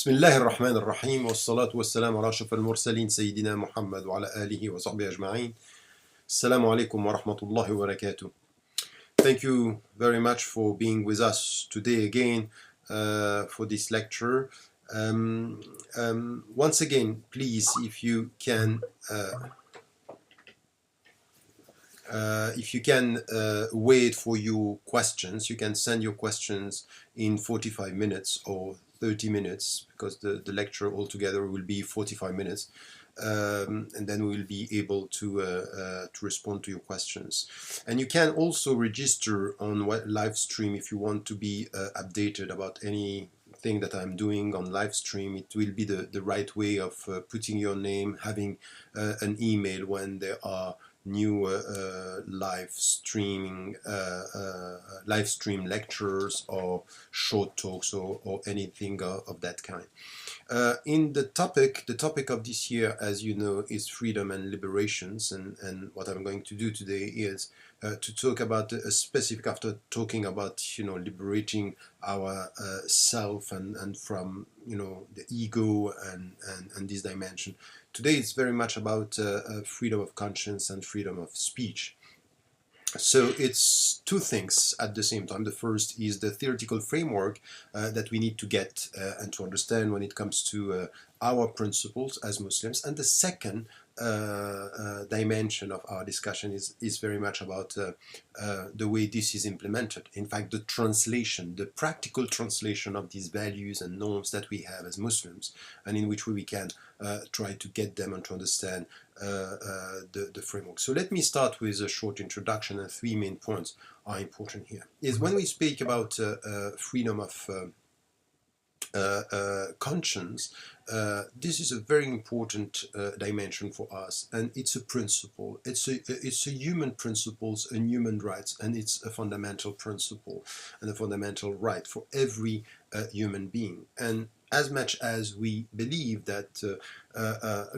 بسم الله الرحمن الرحيم والصلاة والسلام على أشرف المرسلين سيدنا محمد وعلى آله وصحبه أجمعين. السلام عليكم ورحمة الله وبركاته. Thank you very much for being with us today again for this lecture. Once again, please, if you can wait for your questions, you can send your questions in 45 minutes or 30 minutes, because the lecture altogether will be 45 minutes, and then we will be able to respond to your questions. And you can also register on live stream if you want to be updated about anything that I'm doing on live stream. It will be the right way of putting your name, having an email when there are new live stream lectures or short talks or anything of that kind. In the topic of this year, as you know, is freedom and liberations, and what I'm going to do today is to talk about a specific, after talking about liberating our self and from the ego and this dimension. Today it's very much about freedom of conscience and freedom of speech. So it's two things at the same time. The first is the theoretical framework that we need to get and to understand when it comes to our principles as Muslims. And the second dimension of our discussion is very much about the way this is implemented. In fact, the translation, the practical translation of these values and norms that we have as Muslims, and in which way we can try to get them and to understand the framework. So let me start with a short introduction, and three main points are important here. Is when we speak about freedom of conscience, this is a very important dimension for us, and it's a principle. It's a human principles and human rights, and it's a fundamental principle and a fundamental right for every human being. And as much as we believe that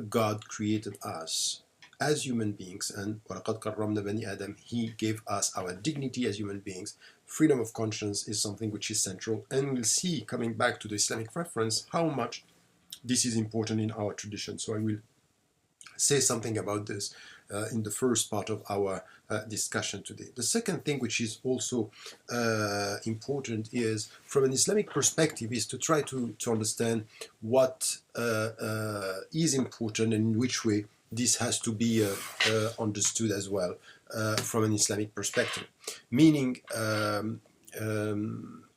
God created us as human beings, and وَلَقَدْ كَرَّمْنَا بَنِي آدَمَ, He gave us our dignity as human beings, freedom of conscience is something which is central. And we'll see, coming back to the Islamic reference, how much this is important in our tradition. So I will say something about this in the first part of our discussion today. The second thing, which is also important, is from an Islamic perspective, is to try to understand what is important and in which way this has to be understood as well from an Islamic perspective. Meaning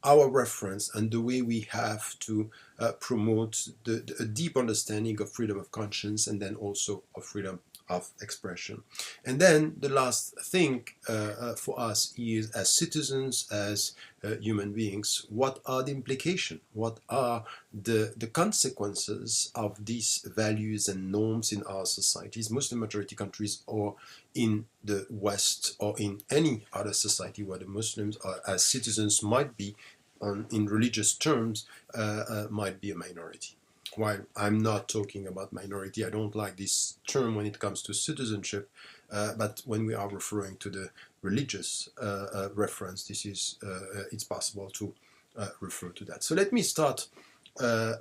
our reference and the way we have to promote a deep understanding of freedom of conscience, and then also of freedom of expression. And then the last thing for us is, as citizens, as human beings, what are the implications? What are the consequences of these values and norms in our societies, Muslim majority countries, or in the West, or in any other society where the Muslims as citizens might be, in religious terms, might be a minority. While I'm not talking about minority, I don't like this term when it comes to citizenship, but when we are referring to the religious reference, this is it's possible to refer to that. So let me start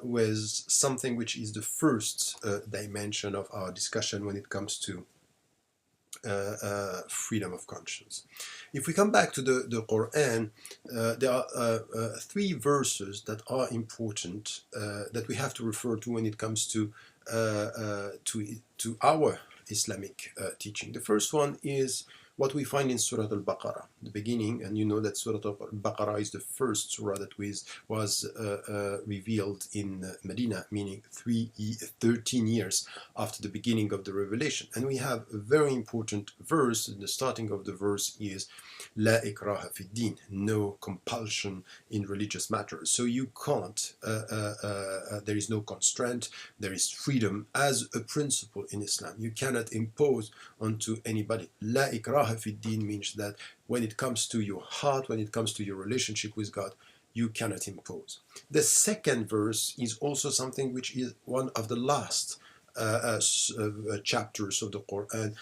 with something which is the first dimension of our discussion when it comes to freedom of conscience. If we come back to the Quran, there are three verses that are important that we have to refer to when it comes to our Islamic teaching. The first one is what we find in Surah Al-Baqarah, the beginning, and you know that Surah Al-Baqarah is the first surah that was revealed in Medina, meaning 13 years after the beginning of the revelation. And we have a very important verse, and the starting of the verse is La ikraha fi din, no compulsion in religious matters. So you can't, there is no constraint, there is freedom as a principle in Islam. You cannot impose onto anybody. La ikraha fi din means that when it comes to your heart, when it comes to your relationship with God, you cannot impose. The second verse is also something which is one of the last chapters of the Quran,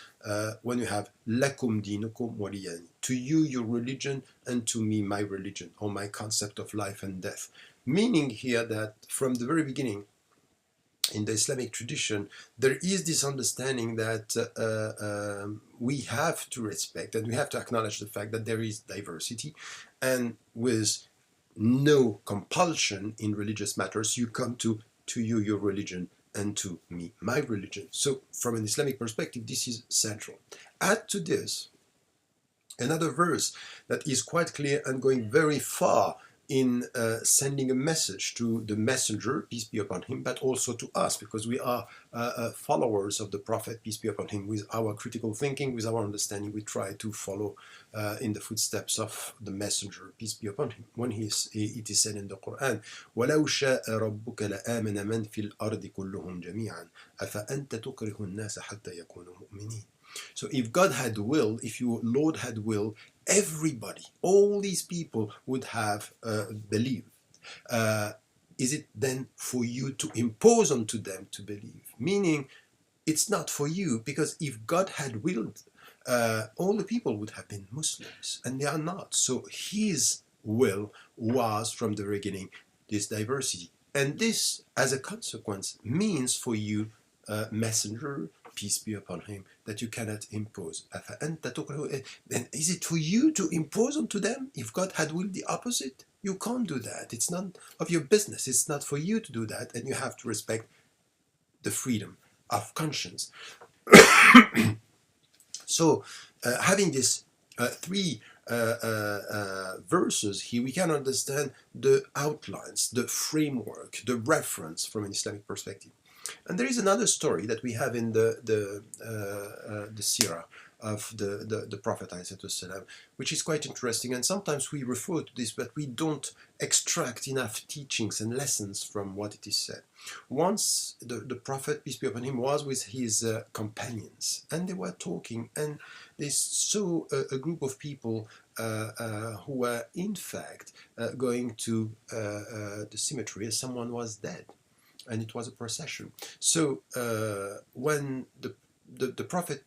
when you have lakum dinukum waliyani, to you your religion and to me my religion, or my concept of life and death. Meaning here that from the very beginning, in the Islamic tradition, there is this understanding that we have to respect and we have to acknowledge the fact that there is diversity, and with no compulsion in religious matters, you come to you your religion and to me my religion. So from an Islamic perspective, this is central. Add to this another verse that is quite clear and going very far in sending a message to the messenger, peace be upon him, but also to us, because we are followers of the Prophet, peace be upon him. With our critical thinking, with our understanding, we try to follow in the footsteps of the messenger, peace be upon him. When it is said in the Quran, وَلَوْ شَاءَ رَبُّكَ لَآمَنَ مَنْ فِي الْأَرْضِ كُلُّهُمْ جَمِيعًا أَفَأَنْتَ تُكْرِهُ النَّاسَ حَتَّى يَكُونُوا مُؤْمِنِينَ. So if God had will, if your Lord had will, everybody, all these people would have believed. Is it then for you to impose onto them to believe? Meaning, it's not for you, because if God had willed, all the people would have been Muslims, and they are not. So his will was, from the beginning, this diversity. And this, as a consequence, means for you, messenger, peace be upon him, that you cannot impose. Then is it for you to impose onto them? If God had willed the opposite, you can't do that. It's none of your business. It's not for you to do that, and you have to respect the freedom of conscience. So, having these three verses here, we can understand the outlines, the framework, the reference from an Islamic perspective. And there is another story that we have in the seerah of the Prophet ﷺ, which is quite interesting. And sometimes we refer to this, but we don't extract enough teachings and lessons from what it is said. Once the Prophet, peace be upon him, was with his companions, and they were talking, and they saw a group of people who were in fact going to the cemetery, as someone was dead. And it was a procession. So when the Prophet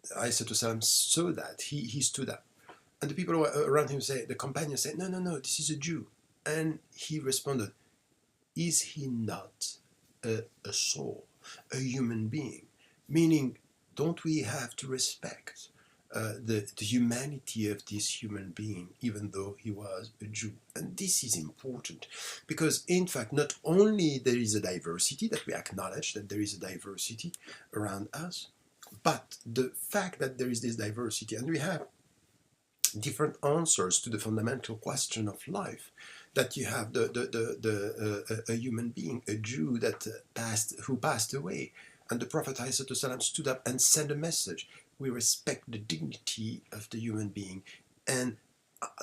ﷺ saw that, he stood up. And the people around him the companions said, no, this is a Jew. And he responded, is he not a soul, a human being? Meaning, don't we have to respect the humanity of this human being, even though he was a Jew? And this is important, because in fact, not only there is a diversity, that we acknowledge that there is a diversity around us, but the fact that there is this diversity, and we have different answers to the fundamental question of life, that you have a human being, a Jew that who passed away, and the Prophet ﷺ stood up and sent a message. We respect the dignity of the human being, and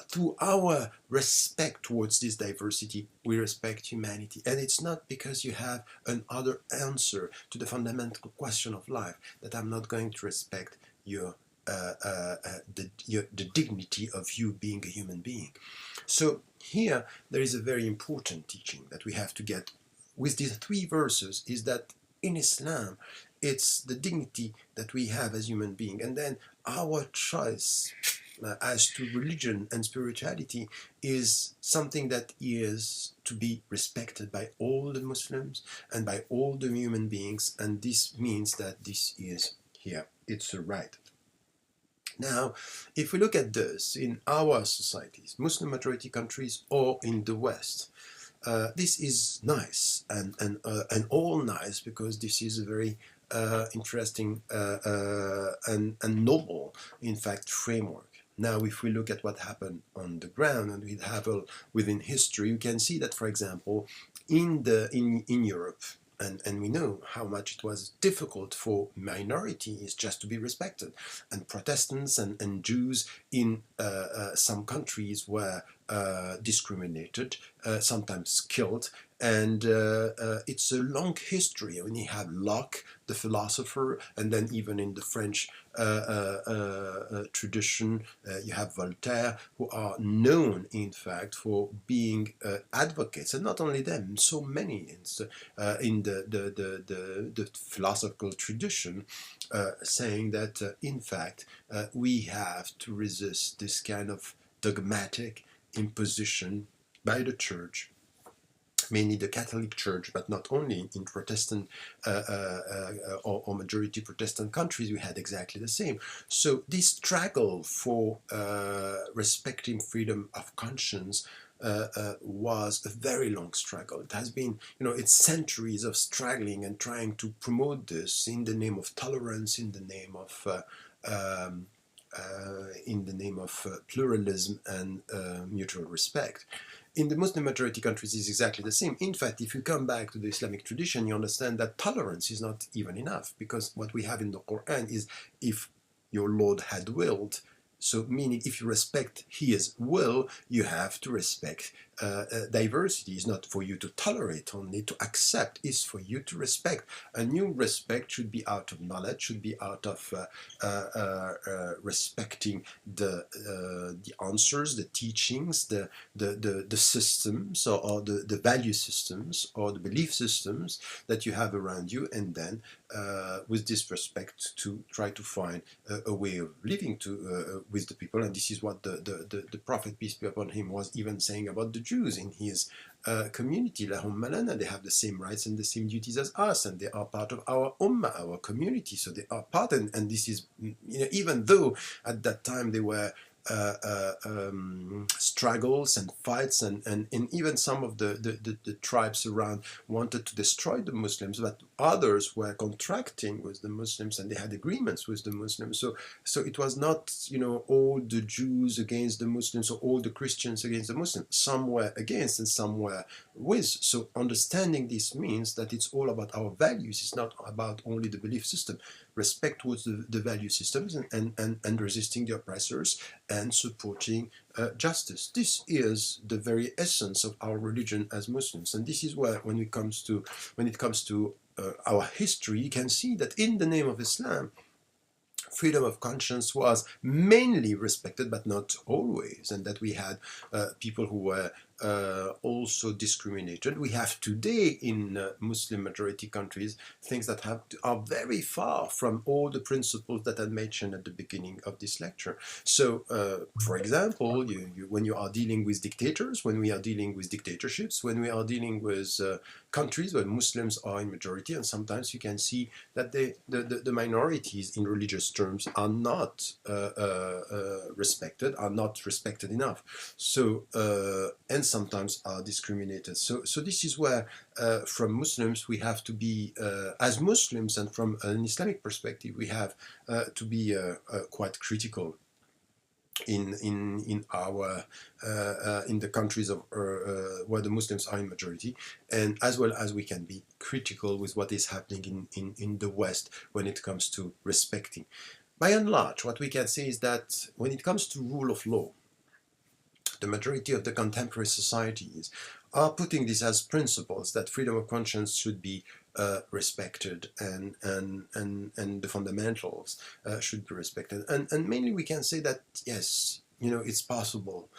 through our respect towards this diversity, we respect humanity. And it's not because you have another answer to the fundamental question of life that I'm not going to respect the dignity of you being a human being. So here there is a very important teaching that we have to get with these three verses, is that in Islam, it's the dignity that we have as human beings, and then our choice as to religion and spirituality is something that is to be respected by all the Muslims and by all the human beings, and this means that this is here, it's a right. Now, if we look at this in our societies, Muslim majority countries or in the West, this is nice and all nice, because this is a very interesting and noble, in fact, framework. Now, if we look at what happened on the ground and we have within history, you can see that, for example, in Europe, and we know how much it was difficult for minorities just to be respected, and Protestants and Jews in some countries were discriminated, sometimes killed, and it's a long history. I mean, you have Locke, the philosopher, and then even in the French tradition, you have Voltaire, who are known, in fact, for being advocates, and not only them, so many in the philosophical tradition, saying that, in fact, we have to resist this kind of dogmatic imposition by the church mainly the Catholic Church, but not only in Protestant or majority Protestant countries, we had exactly the same. So this struggle for respecting freedom of conscience was a very long struggle. It has been, it's centuries of struggling and trying to promote this in the name of tolerance, in the name of pluralism and mutual respect. In the Muslim majority countries is exactly the same. In fact, if you come back to the Islamic tradition, you understand that tolerance is not even enough, because what we have in the Quran is, if your Lord had willed, so meaning if you respect his will, you have to respect diversity. Is not for you to tolerate only, to accept, is for you to respect. A new respect should be out of knowledge, should be out of respecting the answers, the teachings, the systems, or the value systems or the belief systems that you have around you, and then with this respect to try to find a way of living with the people. And this is what the Prophet, peace be upon him, was even saying about the Jews in his community. Lahum malana, they have the same rights and the same duties as us, and they are part of our ummah, our community. So they are part, and this is, even though at that time they were struggles and fights, and even some of the tribes around wanted to destroy the Muslims, but others were contracting with the Muslims and they had agreements with the Muslims. So it was not, all the Jews against the Muslims or all the Christians against the Muslims. Some were against and some were with. So understanding this means that it's all about our values. It's not about only the belief system. Respect towards the value systems, and resisting the oppressors, and supporting justice. This is the very essence of our religion as Muslims, and this is where, when it comes to our history, you can see that in the name of Islam, freedom of conscience was mainly respected, but not always, and that we had people who were also discriminated. We have today in Muslim majority countries things that are very far from all the principles that I mentioned at the beginning of this lecture. So, for example, when you are dealing with dictators, when we are dealing with dictatorships, when we are dealing with countries where Muslims are in majority, and sometimes you can see that the minorities in religious terms are not respected enough. So, and sometimes are discriminated. So this is where, from Muslims, we have to be, as Muslims, and from an Islamic perspective, we have to be quite critical in our in the countries of where the Muslims are in majority, and as well as we can be critical with what is happening in the West when it comes to respecting. By and large, what we can say is that when it comes to rule of law, the majority of the contemporary societies are putting this as principles, that freedom of conscience should be respected, and the fundamentals should be respected. And mainly we can say that, yes, it's possible,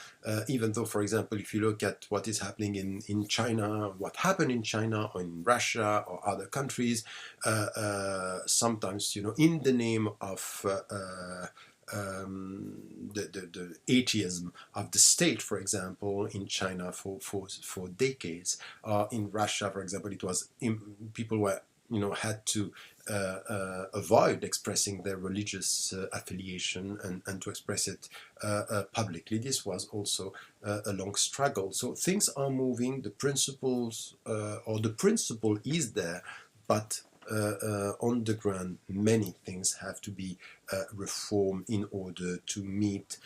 even though, for example, if you look at what is happening in China, what happened in China or in Russia or other countries, sometimes, in the name of the atheism of the state, for example, in China for decades, in Russia, for example, it was people were had to avoid expressing their religious affiliation and to express it publicly. This was also a long struggle. So things are moving. The principles or the principle is there, but on the ground, many things have to be reformed in order to meet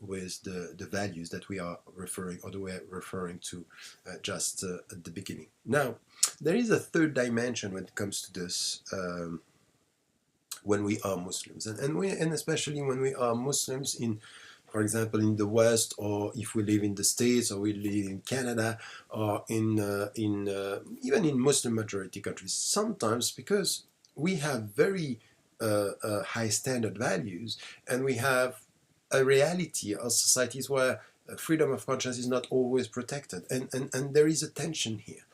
with the values that we are referring to just at the beginning. Now, there is a third dimension when it comes to this. When we are Muslims, and especially when we are Muslims for example, in the West, or if we live in the States, or we live in Canada, or even in Muslim majority countries, sometimes because we have very high standard values, and we have a reality of societies where freedom of conscience is not always protected, and there is a tension here.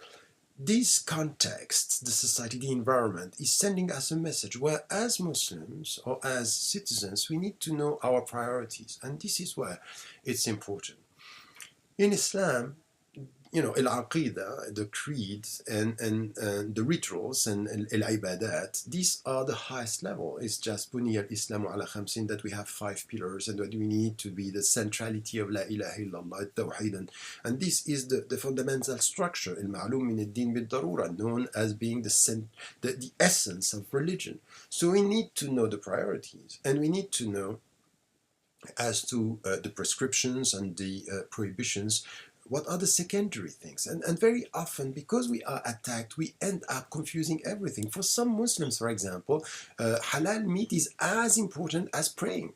This context, the society, the environment, is sending us a message where, as Muslims or as citizens, we need to know our priorities, and this is where it's important. In Islam, al-aqidah, the creeds, and the rituals and al-ibadat, these are the highest level. It's just buniya al-islamu ala khamsin, that we have 5 pillars and that we need to be the centrality of la ilaha illallah, tawheed, and this is the fundamental structure, al-ma'lum min ad-din bil-darura, known as being the essence of religion. So we need to know the priorities, and we need to know as to the prescriptions and the prohibitions, what are the secondary things. And very often, because we are attacked, we end up confusing everything. For some Muslims, for example, halal meat is as important as praying.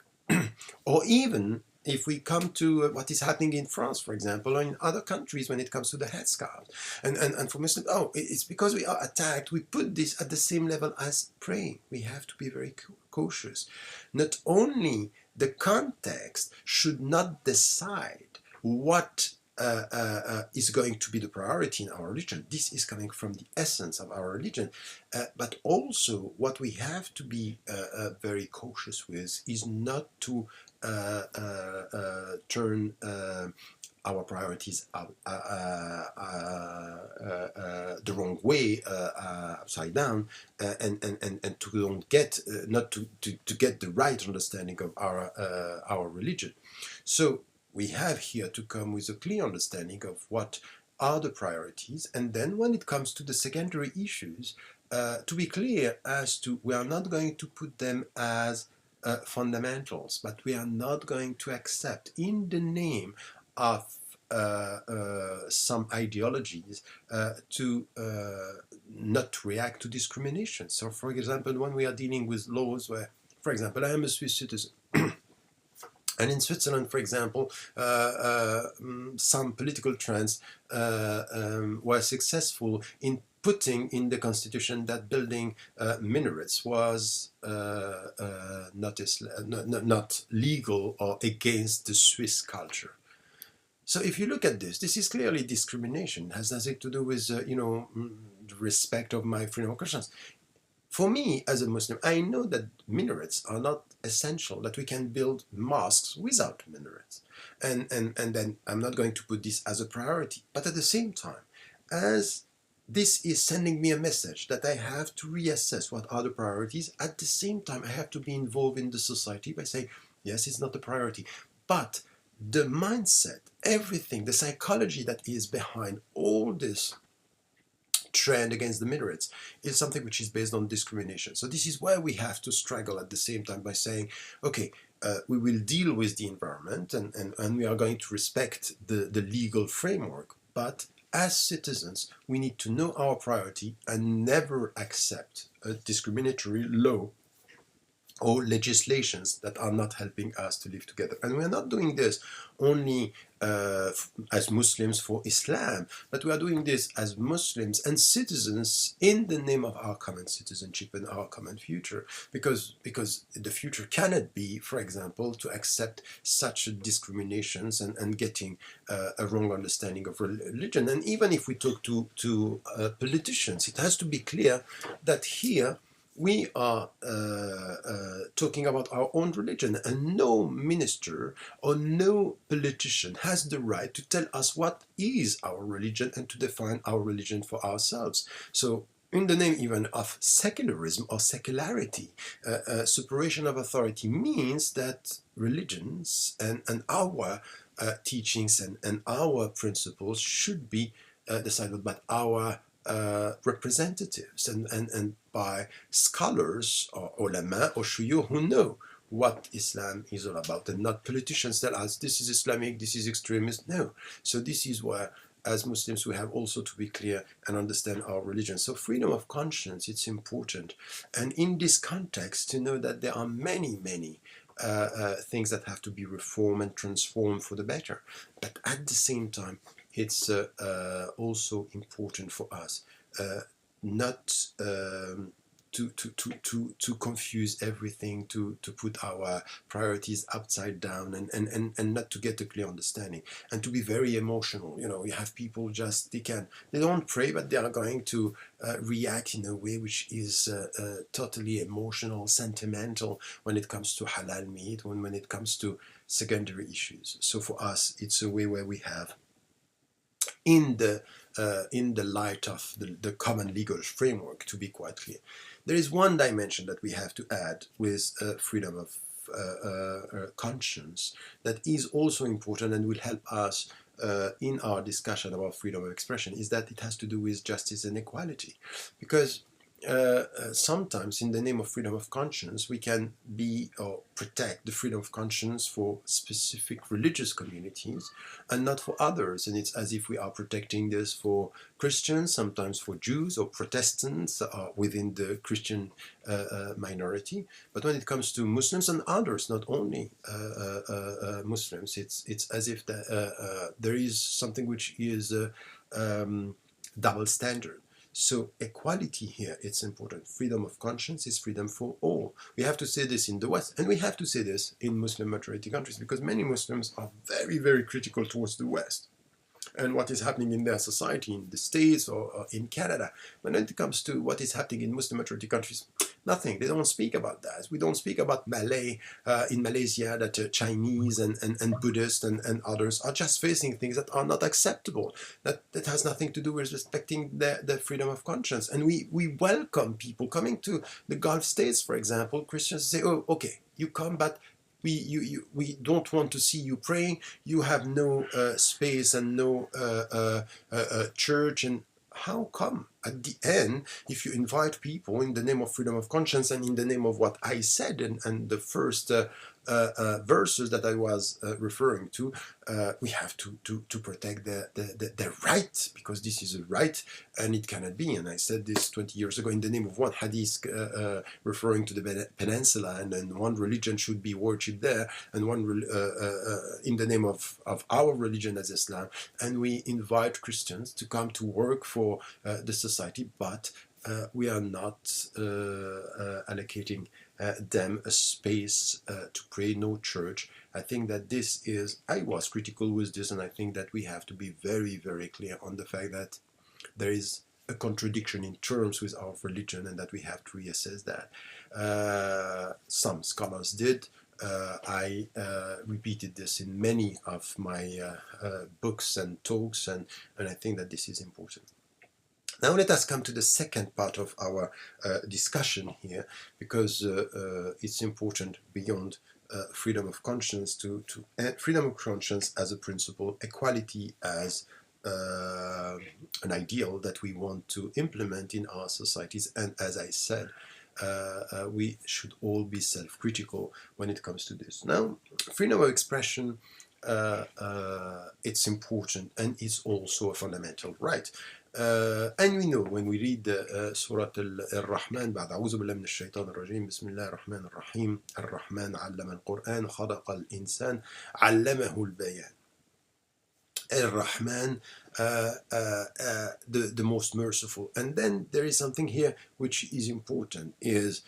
Or even if we come to what is happening in France, for example, or in other countries when it comes to the headscarf. And for Muslims, it's because we are attacked, we put this at the same level as praying. We have to be very cautious. Not only the context should not decide what is going to be the priority in our religion. This is coming from the essence of our religion. But also, what we have to be very cautious with is not to turn our priorities the wrong way, upside down, and to don't get not to get the right understanding of our religion. So we have here to come with a clear understanding of what are the priorities, and then when it comes to the secondary issues, to be clear as to we are not going to put them as fundamentals, but we are not going to accept in the name of some ideologies to not react to discrimination. So, for example, when we are dealing with laws where, for example, I am a Swiss citizen, and in Switzerland, for example, some political trends were successful in putting in the constitution that building minarets was not legal or against the Swiss culture. So if you look at this, this is clearly discrimination. It has nothing to do with, the respect of my freedom of conscience. For me, as a Muslim, I know that minarets are not essential, that we can build mosques without minarets. And then I'm not going to put this as a priority. But at the same time, as this is sending me a message that I have to reassess what are the priorities, at the same time, I have to be involved in the society by saying, yes, it's not the priority. But the mindset, everything, the psychology that is behind all this trend against the minarets is something which is based on discrimination. So this is where we have to struggle at the same time by saying, okay, we will deal with the environment and we are going to respect the legal framework, but as citizens, we need to know our priority and never accept a discriminatory law or legislations that are not helping us to live together. And we're not doing this only as Muslims for Islam, but we are doing this as Muslims and citizens in the name of our common citizenship and our common future, because the future cannot be, for example, to accept such discriminations and getting a wrong understanding of religion. And even if we talk to politicians, it has to be clear that here we are talking about our own religion, and no minister or no politician has the right to tell us what is our religion and to define our religion for ourselves. So in the name even of secularism or secularity, separation of authority means that religions and our teachings and our principles should be decided by our representatives and by scholars or ulama or shuyukh who know what Islam is all about, and not politicians tell us this is Islamic, this is extremist. No. So this is where, as Muslims, we have also to be clear and understand our religion. So freedom of conscience, it's important. And in this context, to know that there are many things that have to be reformed and transformed for the better. But at the same time, it's also important for us not to confuse everything, to put our priorities upside down and not to get a clear understanding, and to be very emotional. You have people they don't pray, but they are going to react in a way which is totally emotional, sentimental when it comes to halal meat, when it comes to secondary issues. So for us, it's a way where we have in the light of the common legal framework, to be quite clear. There is one dimension that we have to add with freedom of conscience that is also important and will help us in our discussion about freedom of expression, is that it has to do with justice and equality. Because sometimes in the name of freedom of conscience we can be or protect the freedom of conscience for specific religious communities and not for others, and it's as if we are protecting this for Christians, sometimes for Jews or Protestants within the Christian minority. But when it comes to Muslims and others, not only Muslims, it's as if there is something which is double standard. So equality here, it's important. Freedom of conscience is freedom for all. We have to say this in the West, and we have to say this in Muslim majority countries, because many Muslims are very, very critical towards the West and what is happening in their society, in the States or in Canada. But when it comes to what is happening in Muslim majority countries, nothing. They don't speak about that. We don't speak about Malay in Malaysia, that Chinese and Buddhists and others are just facing things that are not acceptable. That has nothing to do with respecting their freedom of conscience. And we welcome people coming to the Gulf states, for example. Christians say, oh, okay, you come, but we don't want to see you praying. You have no space and no church. And how come? At the end, if you invite people in the name of freedom of conscience and in the name of what I said and the first verses that I was referring to, we have to protect their right, because this is a right and it cannot be. And I said this 20 years ago in the name of one hadith referring to the peninsula, and then one religion should be worshipped there, and one in the name of our religion as Islam. And we invite Christians to come to work for the society, but we are not allocating them a space to pray, no church. I think that this is, I was critical with this, and I think that we have to be very, very clear on the fact that there is a contradiction in terms with our religion, and that we have to reassess that. Some scholars did. I repeated this in many of my books and talks, and I think that this is important. Now let us come to the second part of our discussion here, because it's important beyond freedom of conscience to freedom of conscience as a principle, equality as an ideal that we want to implement in our societies. And as I said, we should all be self-critical when it comes to this. Now, freedom of expression, it's important, and it's also a fundamental right. And we know when we read Surah Al-Rahman, بعد أعوذ بالله من الشيطان الرجيم بسم الله الرحمن الرحيم الرحمن علم القرآن خلق الإنسان علمه البيان. Ar-Rahman, the most merciful. And then there is something here which is important, is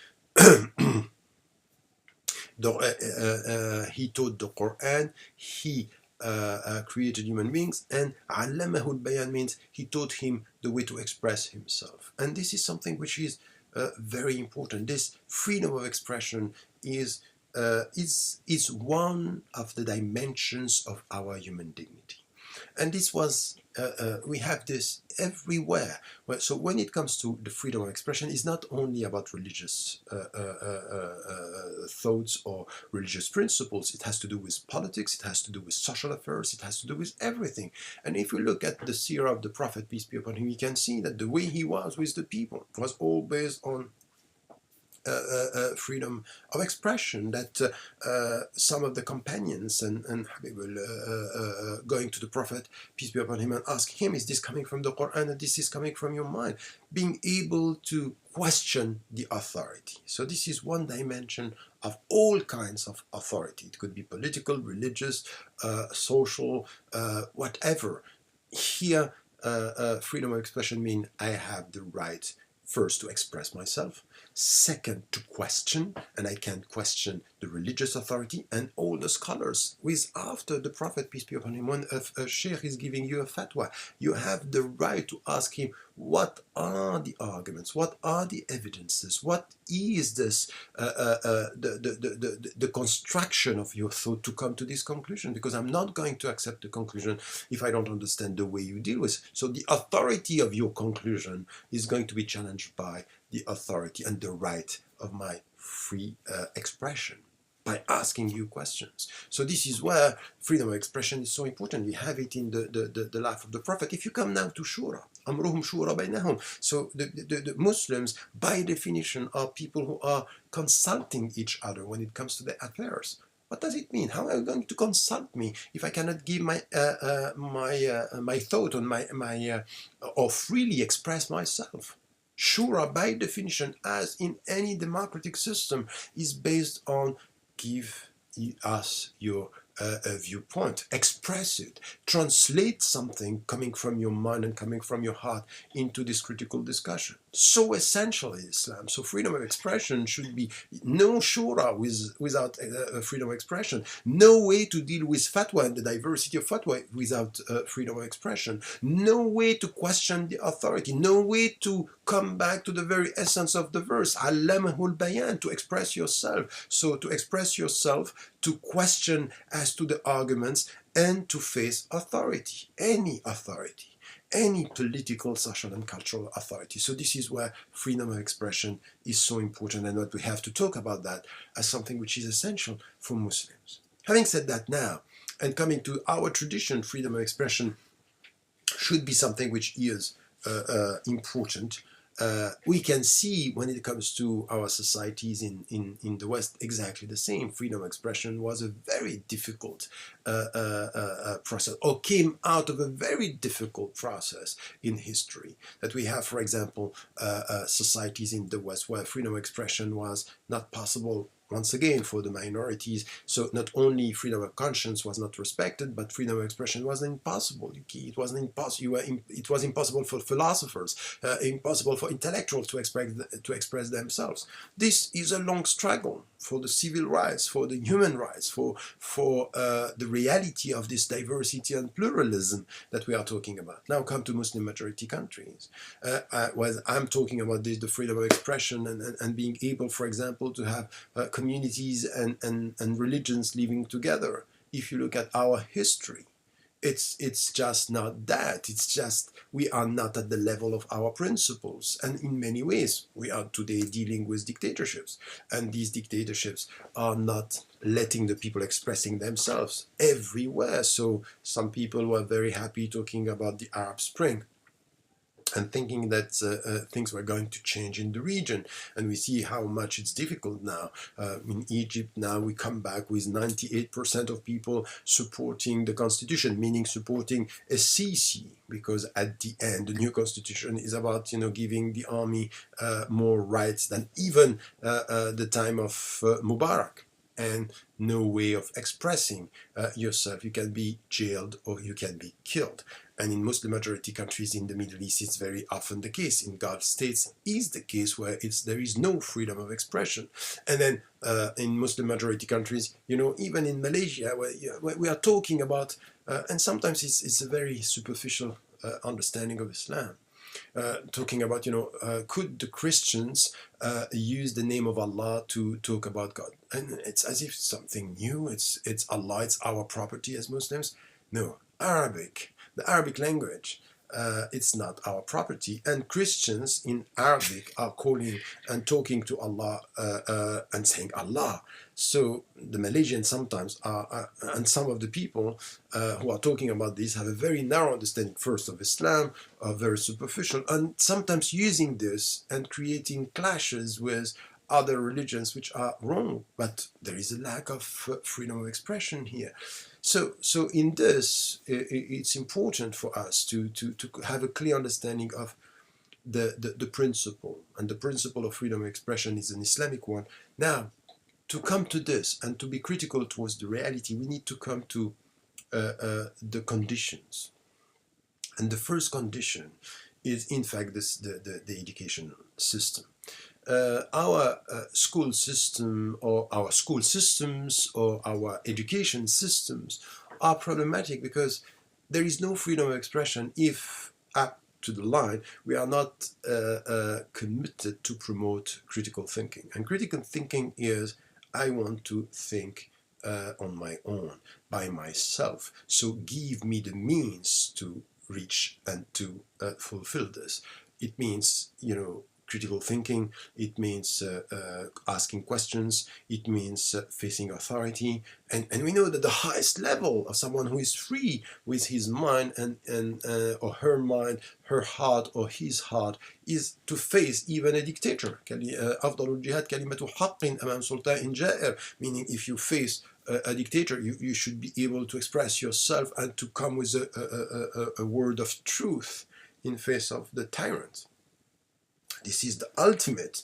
he taught the Quran, he created human beings, and علمه البيان means he taught him the way to express himself. And this is something which is very important. This freedom of expression is one of the dimensions of our human dignity. And this was, we have this everywhere. So when it comes to the freedom of expression, it's not only about religious thoughts or religious principles. It has to do with politics, it has to do with social affairs, it has to do with everything. And if we look at the seerah of the Prophet, peace be upon him, we can see that the way he was with the people was all based on freedom of expression, that some of the companions and Habib going to the Prophet, peace be upon him, and asking him, is this coming from the Quran and this is coming from your mind? Being able to question the authority. So this is one dimension of all kinds of authority. It could be political, religious, social, whatever. Here, freedom of expression means I have the right first to express myself, Second, to question, and I can question the religious authority and all the scholars. With after the Prophet, peace be upon him, when a sheikh is giving you a fatwa, you have the right to ask him, what are the arguments? What are the evidences? What is this, the construction of your thought to come to this conclusion? Because I'm not going to accept the conclusion if I don't understand the way you deal with it. So the authority of your conclusion is going to be challenged by the authority and the right of my free expression by asking you questions. So this is where freedom of expression is so important. We have it in the life of the Prophet. If you come now to Shura, Amruhum Shura Bainahum. So the Muslims, by definition, are people who are consulting each other when it comes to their affairs. What does it mean? How are you going to consult me if I cannot give my thought on or freely express myself? Shura, by definition, as in any democratic system, is based on give us your viewpoint, express it, translate something coming from your mind and coming from your heart into this critical discussion. So essential in Islam. So freedom of expression should be no shura without freedom of expression, no way to deal with fatwa and the diversity of fatwa without freedom of expression, no way to question the authority, no way to come back to the very essence of the verse, allamahul bayan, to express yourself. So to express yourself, to question as to the arguments, and to face authority, any political, social, and cultural authority. So this is where freedom of expression is so important, and what we have to talk about that as something which is essential for Muslims. Having said that now, and coming to our tradition, freedom of expression should be something which is important. We can see when it comes to our societies in the West exactly the same. Freedom of expression was a very difficult process, or came out of a very difficult process in history. That we have, for example, societies in the West where freedom of expression was not possible, once again, for the minorities. So not only freedom of conscience was not respected, but freedom of expression was impossible. It was impossible. It was impossible for philosophers, impossible for intellectuals to express themselves. This is a long struggle for the civil rights, for the human rights, for the reality of this diversity and pluralism that we are talking about. Now come to Muslim majority countries. When I'm talking about this, the freedom of expression and being able, for example, to have communities and religions living together. If you look at our history, it's just not that. It's just we are not at the level of our principles. And in many ways, we are today dealing with dictatorships. And these dictatorships are not letting the people expressing themselves everywhere. So some people were very happy talking about the Arab Spring and thinking that things were going to change in the region. And we see how much it's difficult now. In Egypt now we come back with 98% of people supporting the constitution, meaning supporting a Sisi, because at the end the new constitution is about giving the army more rights than even the time of Mubarak. And no way of expressing yourself. You can be jailed or you can be killed. And in Muslim majority countries in the Middle East, it's very often the case. In Gulf states is the case where there is no freedom of expression. And then in Muslim majority countries, even in Malaysia, where we are talking about, and sometimes it's a very superficial understanding of Islam. Talking about, could the Christians use the name of Allah to talk about God? And it's as if something new. It's Allah, it's our property as Muslims. No, the Arabic language, it's not our property. And Christians in Arabic are calling and talking to Allah and saying Allah. So the Malaysians sometimes are, and some of the people who are talking about this have a very narrow understanding first of Islam, very superficial, and sometimes using this and creating clashes with other religions which are wrong. But there is a lack of freedom of expression here. So in this, it's important for us to have a clear understanding of the principle, and the principle of freedom of expression is an Islamic one. Now, to come to this and to be critical towards the reality, we need to come to the conditions. And the first condition is, in fact, the education system. our school system or our school systems or our education systems are problematic because there is no freedom of expression if up to the line we are not committed to promote critical thinking. And critical thinking is I want to think on my own, by myself. So give me the means to reach and to fulfill this. It means, critical thinking, it means asking questions, it means facing authority. And we know that the highest level of someone who is free with his mind and or her mind, her heart or his heart, is to face even a dictator. أفضل الجهاد كلمة حق أمام سلطان جائر. Meaning, if you face a dictator, you should be able to express yourself and to come with a word of truth in face of the tyrant. This is the ultimate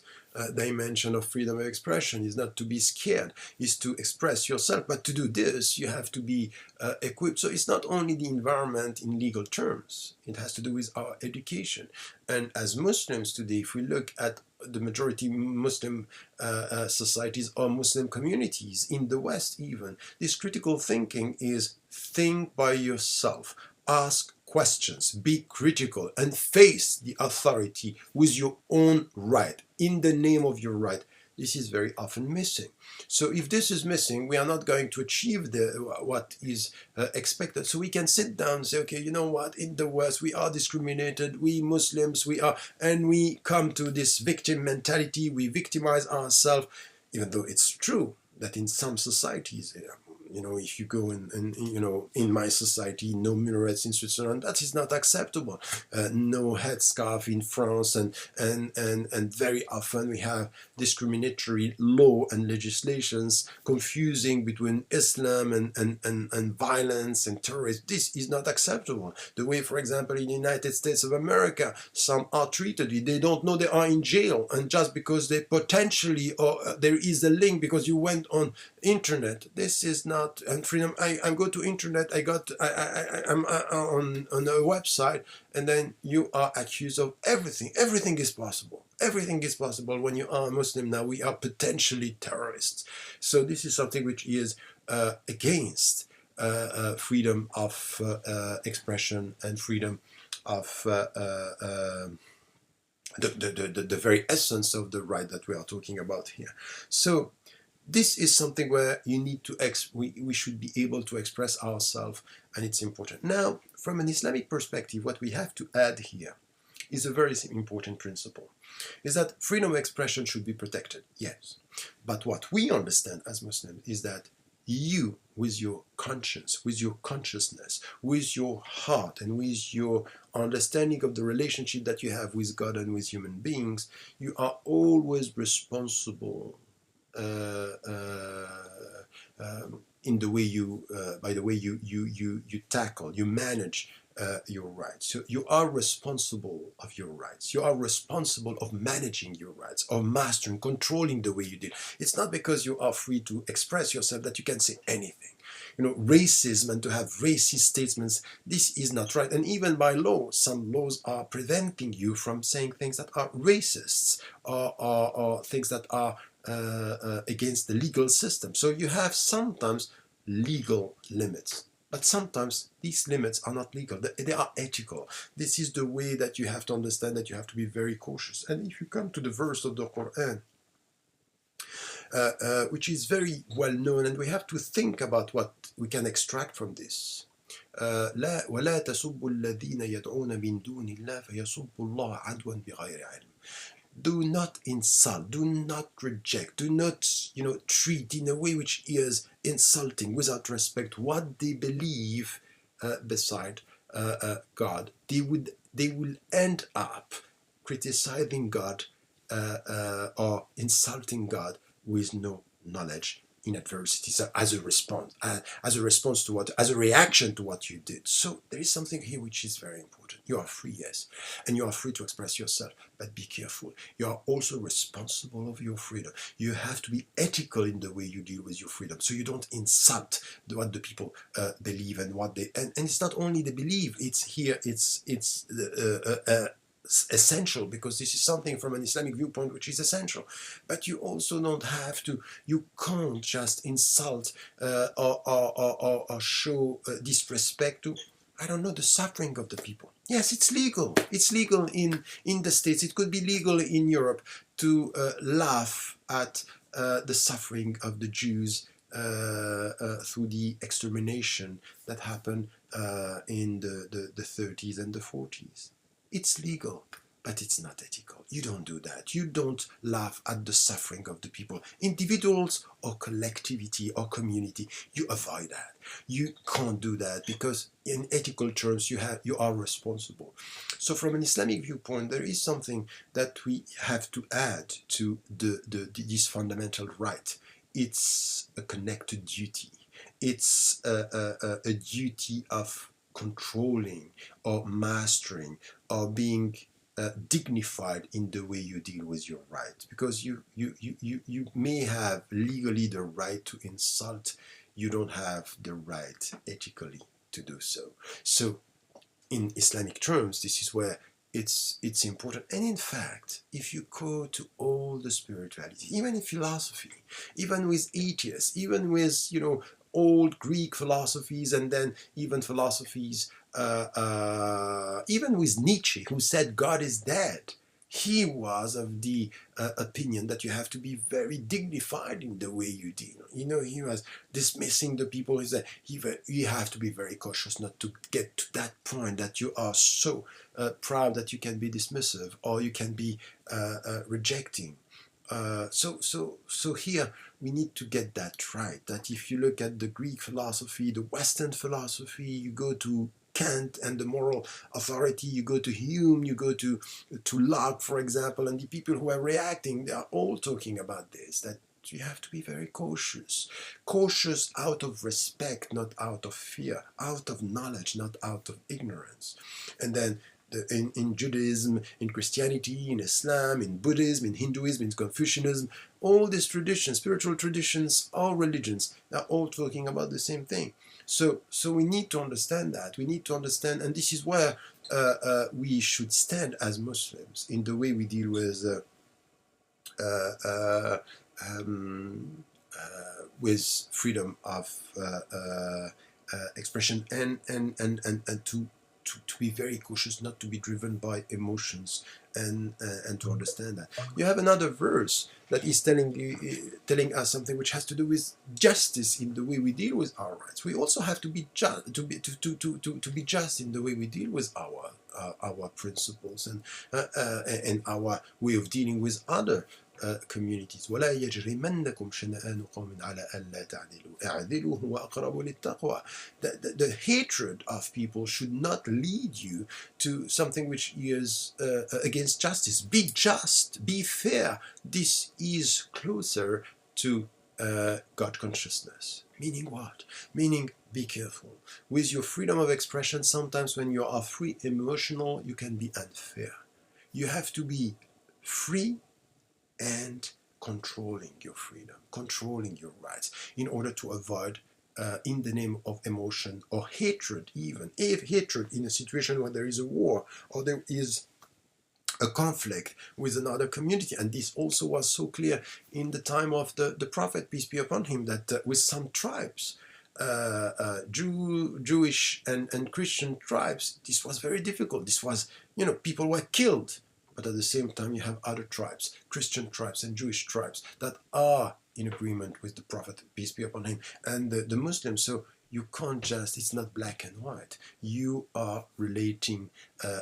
dimension of freedom of expression, is not to be scared, is to express yourself. But to do this, you have to be equipped. So it's not only the environment in legal terms, it has to do with our education. And as Muslims today, if we look at the majority Muslim societies or Muslim communities in the West even, this critical thinking is think by yourself, ask questions, be critical, and face the authority with your own right, in the name of your right. This is very often missing. So if this is missing, we are not going to achieve what is expected. So we can sit down and say, okay, you know what, in the West we are discriminated, we Muslims, and we come to this victim mentality, we victimize ourselves, even though it's true that in some societies, if you go in my society, no minarets in Switzerland, that is not acceptable. No headscarf in France, and very often we have discriminatory law and legislations confusing between Islam and violence and terrorism. This is not acceptable. The way, for example, in the United States of America, some are treated, they don't know they are in jail, and just because they potentially, or there is a link because you went on internet, this is not and freedom. I go to internet, I'm on a website, and then you are accused of everything. Everything is possible. Everything is possible when you are a Muslim. Now we are potentially terrorists. So this is something which is against freedom of expression and freedom of the very essence of the right that we are talking about here. So this is something where you need to we should be able to express ourselves, and it's important. Now, from an Islamic perspective, what we have to add here is a very important principle, is that freedom of expression should be protected, yes. But what we understand as Muslims is that you, with your conscience, with your consciousness, with your heart, and with your understanding of the relationship that you have with God and with human beings, you are always responsible in the way by the way you tackle, you manage your rights. So you are responsible of your rights. You are responsible of managing your rights, of mastering, controlling the way you did. It's not because you are free to express yourself that you can say anything. Racism and to have racist statements, this is not right. And even by law, some laws are preventing you from saying things that are racists or things that are against the legal system. So you have sometimes legal limits, but sometimes these limits are not legal, they are ethical. This is the way that you have to understand that you have to be very cautious. And if you come to the verse of the Quran, which is very well known, and we have to think about what we can extract from this. لا ولا تسبوا الذين يدعون من دون الله فيسبوا الله عدوا بغير علم. Do not insult, do not reject, do not treat in a way which is insulting, without respect, what they believe beside God. They will end up criticizing God or insulting God with no knowledge in adversity. So as a response to what, as a reaction to what you did. So there is something here which is very important. You are free, yes, and you are free to express yourself, but be careful. You are also responsible of your freedom. You have to be ethical in the way you deal with your freedom, so you don't insult what the people believe and what they and it's not only the belief. It's here. It's essential, because this is something from an Islamic viewpoint which is essential. But you also don't have to, you can't just insult or show disrespect to, I don't know, the suffering of the people. Yes, it's legal. It's legal in the States. It could be legal in Europe to laugh at the suffering of the Jews through the extermination that happened in the 30s and the 40s. It's legal, but it's not ethical. You don't do that. You don't laugh at the suffering of the people, individuals or collectivity or community. You avoid that. You can't do that, because in ethical terms you are responsible. So from an Islamic viewpoint, there is something that we have to add to this fundamental right. It's a connected duty. It's a duty of controlling or mastering or being dignified in the way you deal with your rights, because you may have legally the right to insult, you don't have the right ethically to do so. So in Islamic terms, this is where it's important. And in fact, if you go to all the spirituality, even in philosophy, even with atheists, even with, you know, old Greek philosophies, and then even philosophies, even with Nietzsche, who said God is dead, he was of the opinion that you have to be very dignified in the way you deal. You know, he was dismissing the people. He said you have to be very cautious not to get to that point that you are so proud that you can be dismissive or you can be rejecting. So here we need to get that right. That if you look at the Greek philosophy, the Western philosophy, you go to Kant and the moral authority, you go to Hume, you go to Locke, for example, and the people who are reacting, they are all talking about this, that you have to be very cautious. Cautious out of respect, not out of fear, out of knowledge, not out of ignorance. And then in Judaism, in Christianity, in Islam, in Buddhism, in Hinduism, in Confucianism, all these traditions, spiritual traditions, all religions, are all talking about the same thing. So we need to understand that. We need to understand, and this is where we should stand as Muslims in the way we deal with freedom of expression, and to be very cautious, not to be driven by emotions, and to understand that. You have another verse that is telling us something which has to do with justice in the way we deal with our rights. We also have to be to be just in the way we deal with our principles and our way of dealing with other communities. ولا يجرمنكم شنآن قوم على ألا تعدلوا اعدلوا هو أقرب للتقوى. The hatred of people should not lead you to something which is against justice. Be just, be fair. This is closer to God consciousness. Meaning what? Meaning be careful. With your freedom of expression, sometimes when you are free emotional, you can be unfair. You have to be free and controlling your freedom, controlling your rights, in order to avoid, in the name of emotion or hatred, even if hatred in a situation where there is a war or there is a conflict with another community. And this also was so clear in the time of the Prophet, peace be upon him, that with some tribes, Jewish and Christian tribes, this was very difficult. This was, people were killed. But at the same time, you have other tribes, Christian tribes and Jewish tribes, that are in agreement with the Prophet, peace be upon him, and the Muslims. So you can't just, it's not black and white. You are relating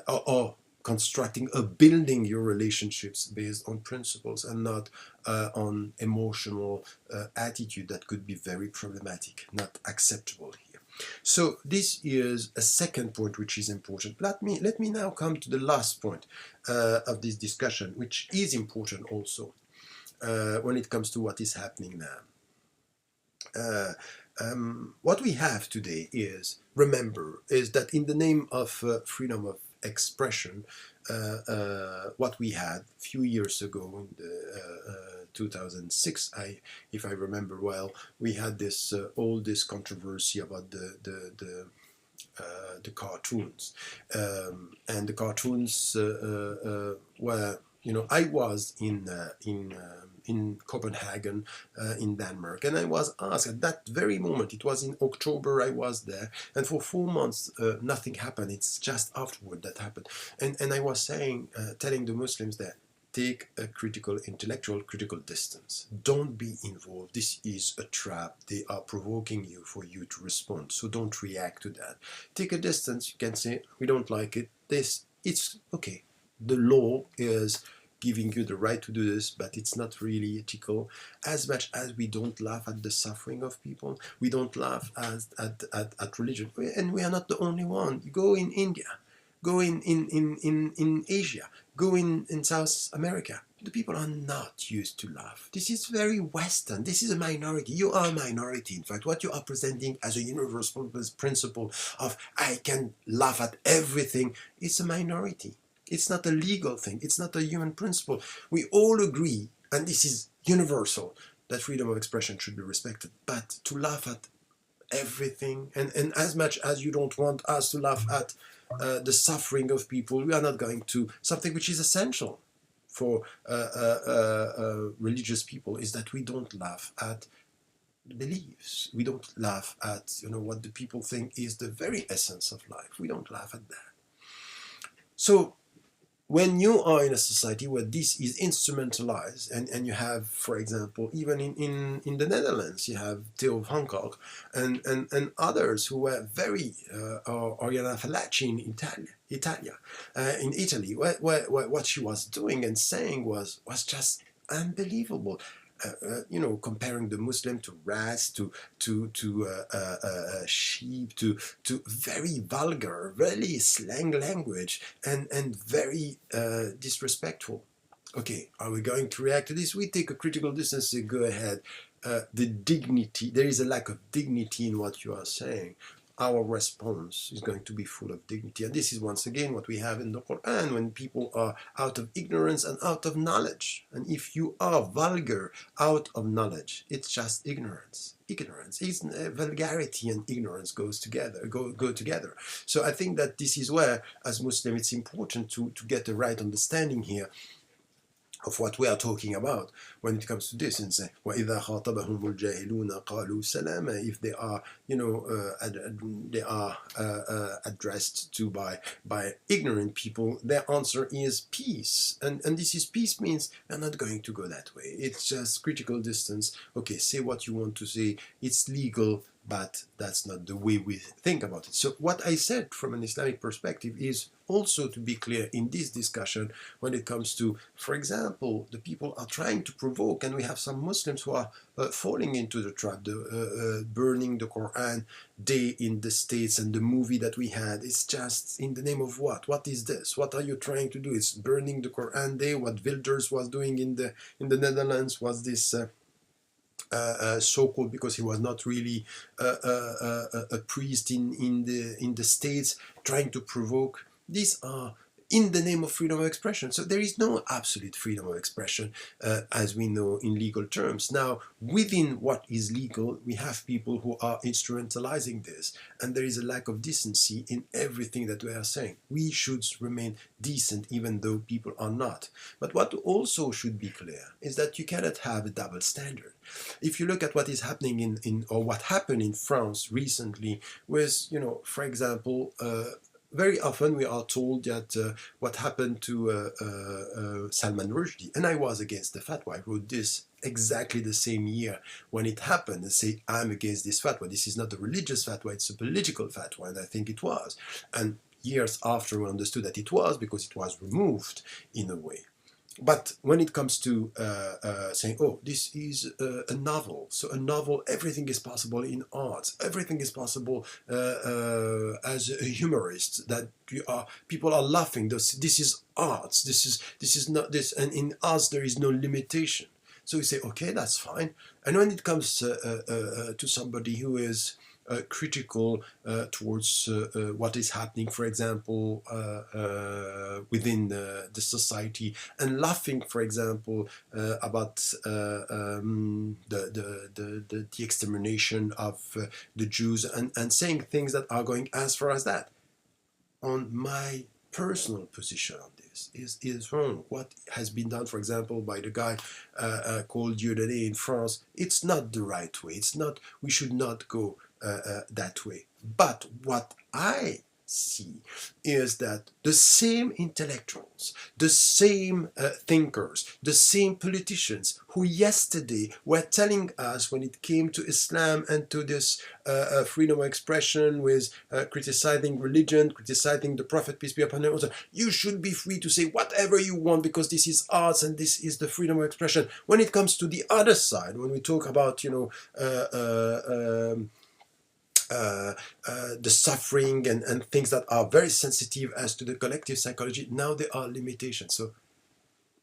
or constructing or building your relationships based on principles and not on emotional attitude that could be very problematic, not acceptable here. So this is a second point which is important. Let me now come to the last point of this discussion, which is important also when it comes to what is happening now. What we have today is that in the name of freedom of expression, what we had a few years ago in the 2006, if I remember well, we had this controversy about the the cartoons, and the cartoons were, I was in Copenhagen, in Denmark, and I was asked at that very moment. It was in October. I was there, and for 4 months nothing happened. It's just afterward that happened, and I was telling the Muslims that, take a critical distance. Don't be involved. This is a trap. They are provoking you for you to respond. So don't react to that. Take a distance. You can say, we don't like it. It's okay. The law is giving you the right to do this, but it's not really ethical. As much as we don't laugh at the suffering of people, we don't laugh at religion. And we are not the only one. You go in India, go in Asia, go in South America. The people are not used to laugh. This is very Western. This is a minority. You are a minority. In fact, what you are presenting as a universal principle of I can laugh at everything is a minority. It's not a legal thing. It's not a human principle. We all agree, and this is universal, that freedom of expression should be respected. But to laugh at everything, and as much as you don't want us to laugh at the suffering of people, we are not going to. Something which is essential for religious people is that we don't laugh at beliefs. We don't laugh at what the people think is the very essence of life. We don't laugh at that. So when you are in a society where this is instrumentalized, and you have, for example, even in the Netherlands, you have Theo van Gogh and others who were very, Oriana Fallaci in in Italy, where what she was doing and saying was just unbelievable. Comparing the Muslim to rats, to sheep, to very vulgar, really slang language, and very disrespectful. Okay, are we going to react to this? We take a critical distance. Say, go ahead. The dignity. There is a lack of dignity in what you are saying. Our response is going to be full of dignity. And this is once again what we have in the Quran, when people are out of ignorance and out of knowledge. And if you are vulgar out of knowledge, it's just ignorance. Ignorance is vulgarity, and ignorance go together. So I think that this is where, as Muslim, it's important to get the right understanding here of what we are talking about when it comes to this, and say, وَإِذَا خَاطَبَهُمُ الْجَاهِلُونَ قَالُوا سَلَامًا. If they are, addressed to by ignorant people, their answer is peace. And this is peace means we're not going to go that way. It's just critical distance. Okay, say what you want to say. It's legal, but that's not the way we think about it. So what I said from an Islamic perspective is also to be clear in this discussion when it comes to, for example, the people are trying to provoke, and we have some Muslims who are falling into the trap, burning the Quran Day in the States, and the movie that we had. It's just in the name of what? What is this? What are you trying to do? It's burning the Quran Day. What Wilders was doing in the Netherlands was this so-called, because he was not really a priest in the States, trying to provoke. These are in the name of freedom of expression. So there is no absolute freedom of expression, as we know in legal terms. Now, within what is legal, we have people who are instrumentalizing this, and there is a lack of decency in everything that we are saying. We should remain decent, even though people are not. But what also should be clear is that you cannot have a double standard. If you look at what is happening or what happened in France recently with, for example, very often we are told that what happened to Salman Rushdie, and I was against the fatwa. I wrote this exactly the same year when it happened, and say, I'm against this fatwa. This is not a religious fatwa, it's a political fatwa, and I think it was. And years after, we understood that it was, because it was removed in a way. But when it comes to saying, oh, this is a novel, so a novel, everything is possible in art, everything is possible as a humorist, that people are laughing. This is art. This is not this, and in arts there is no limitation. So we say, okay, that's fine. And when it comes to somebody who is critical towards what is happening, for example, within the society, and laughing, for example, about the extermination of the Jews, and saying things that are going as far as that. On my personal position on this is wrong. What has been done, for example, by the guy called Dieudonné in France, it's not the right way. It's not. We should not go that way. But what I see is that the same intellectuals, the same thinkers, the same politicians who yesterday were telling us, when it came to Islam and to this freedom of expression, with criticizing religion, criticizing the Prophet, peace be upon him, also, you should be free to say whatever you want because this is arts and this is the freedom of expression. When it comes to the other side, when we talk about, the suffering and things that are very sensitive as to the collective psychology, now there are limitations. So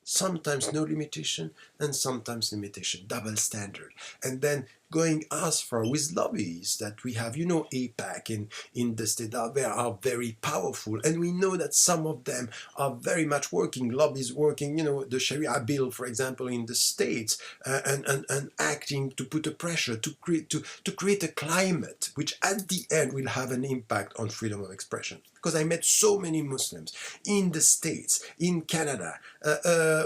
sometimes no limitation and sometimes limitation, double standard. And then going as far with lobbies that we have, APAC in the state, they are very powerful. And we know that some of them are very much working, lobbies working, the Sharia bill, for example, in the States, and acting to put a pressure, to create a climate which at the end will have an impact on freedom of expression. Because I met so many Muslims in the States, in Canada,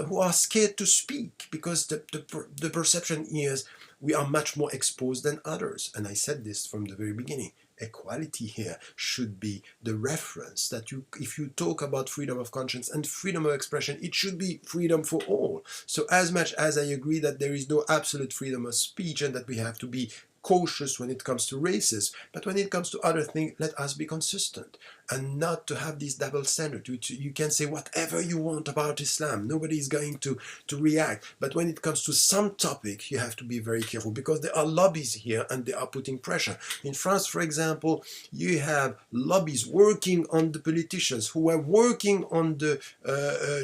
who are scared to speak because the perception is we are much more exposed than others. And I said this from the very beginning. Equality here should be the reference that if you talk about freedom of conscience and freedom of expression, it should be freedom for all. So as much as I agree that there is no absolute freedom of speech and that we have to be cautious when it comes to racism, but when it comes to other things, let us be consistent and not to have this double standard. You can say whatever you want about Islam, nobody is going to react, but when it comes to some topic, you have to be very careful because there are lobbies here and they are putting pressure. In France, for example, you have lobbies working on the politicians who are working on the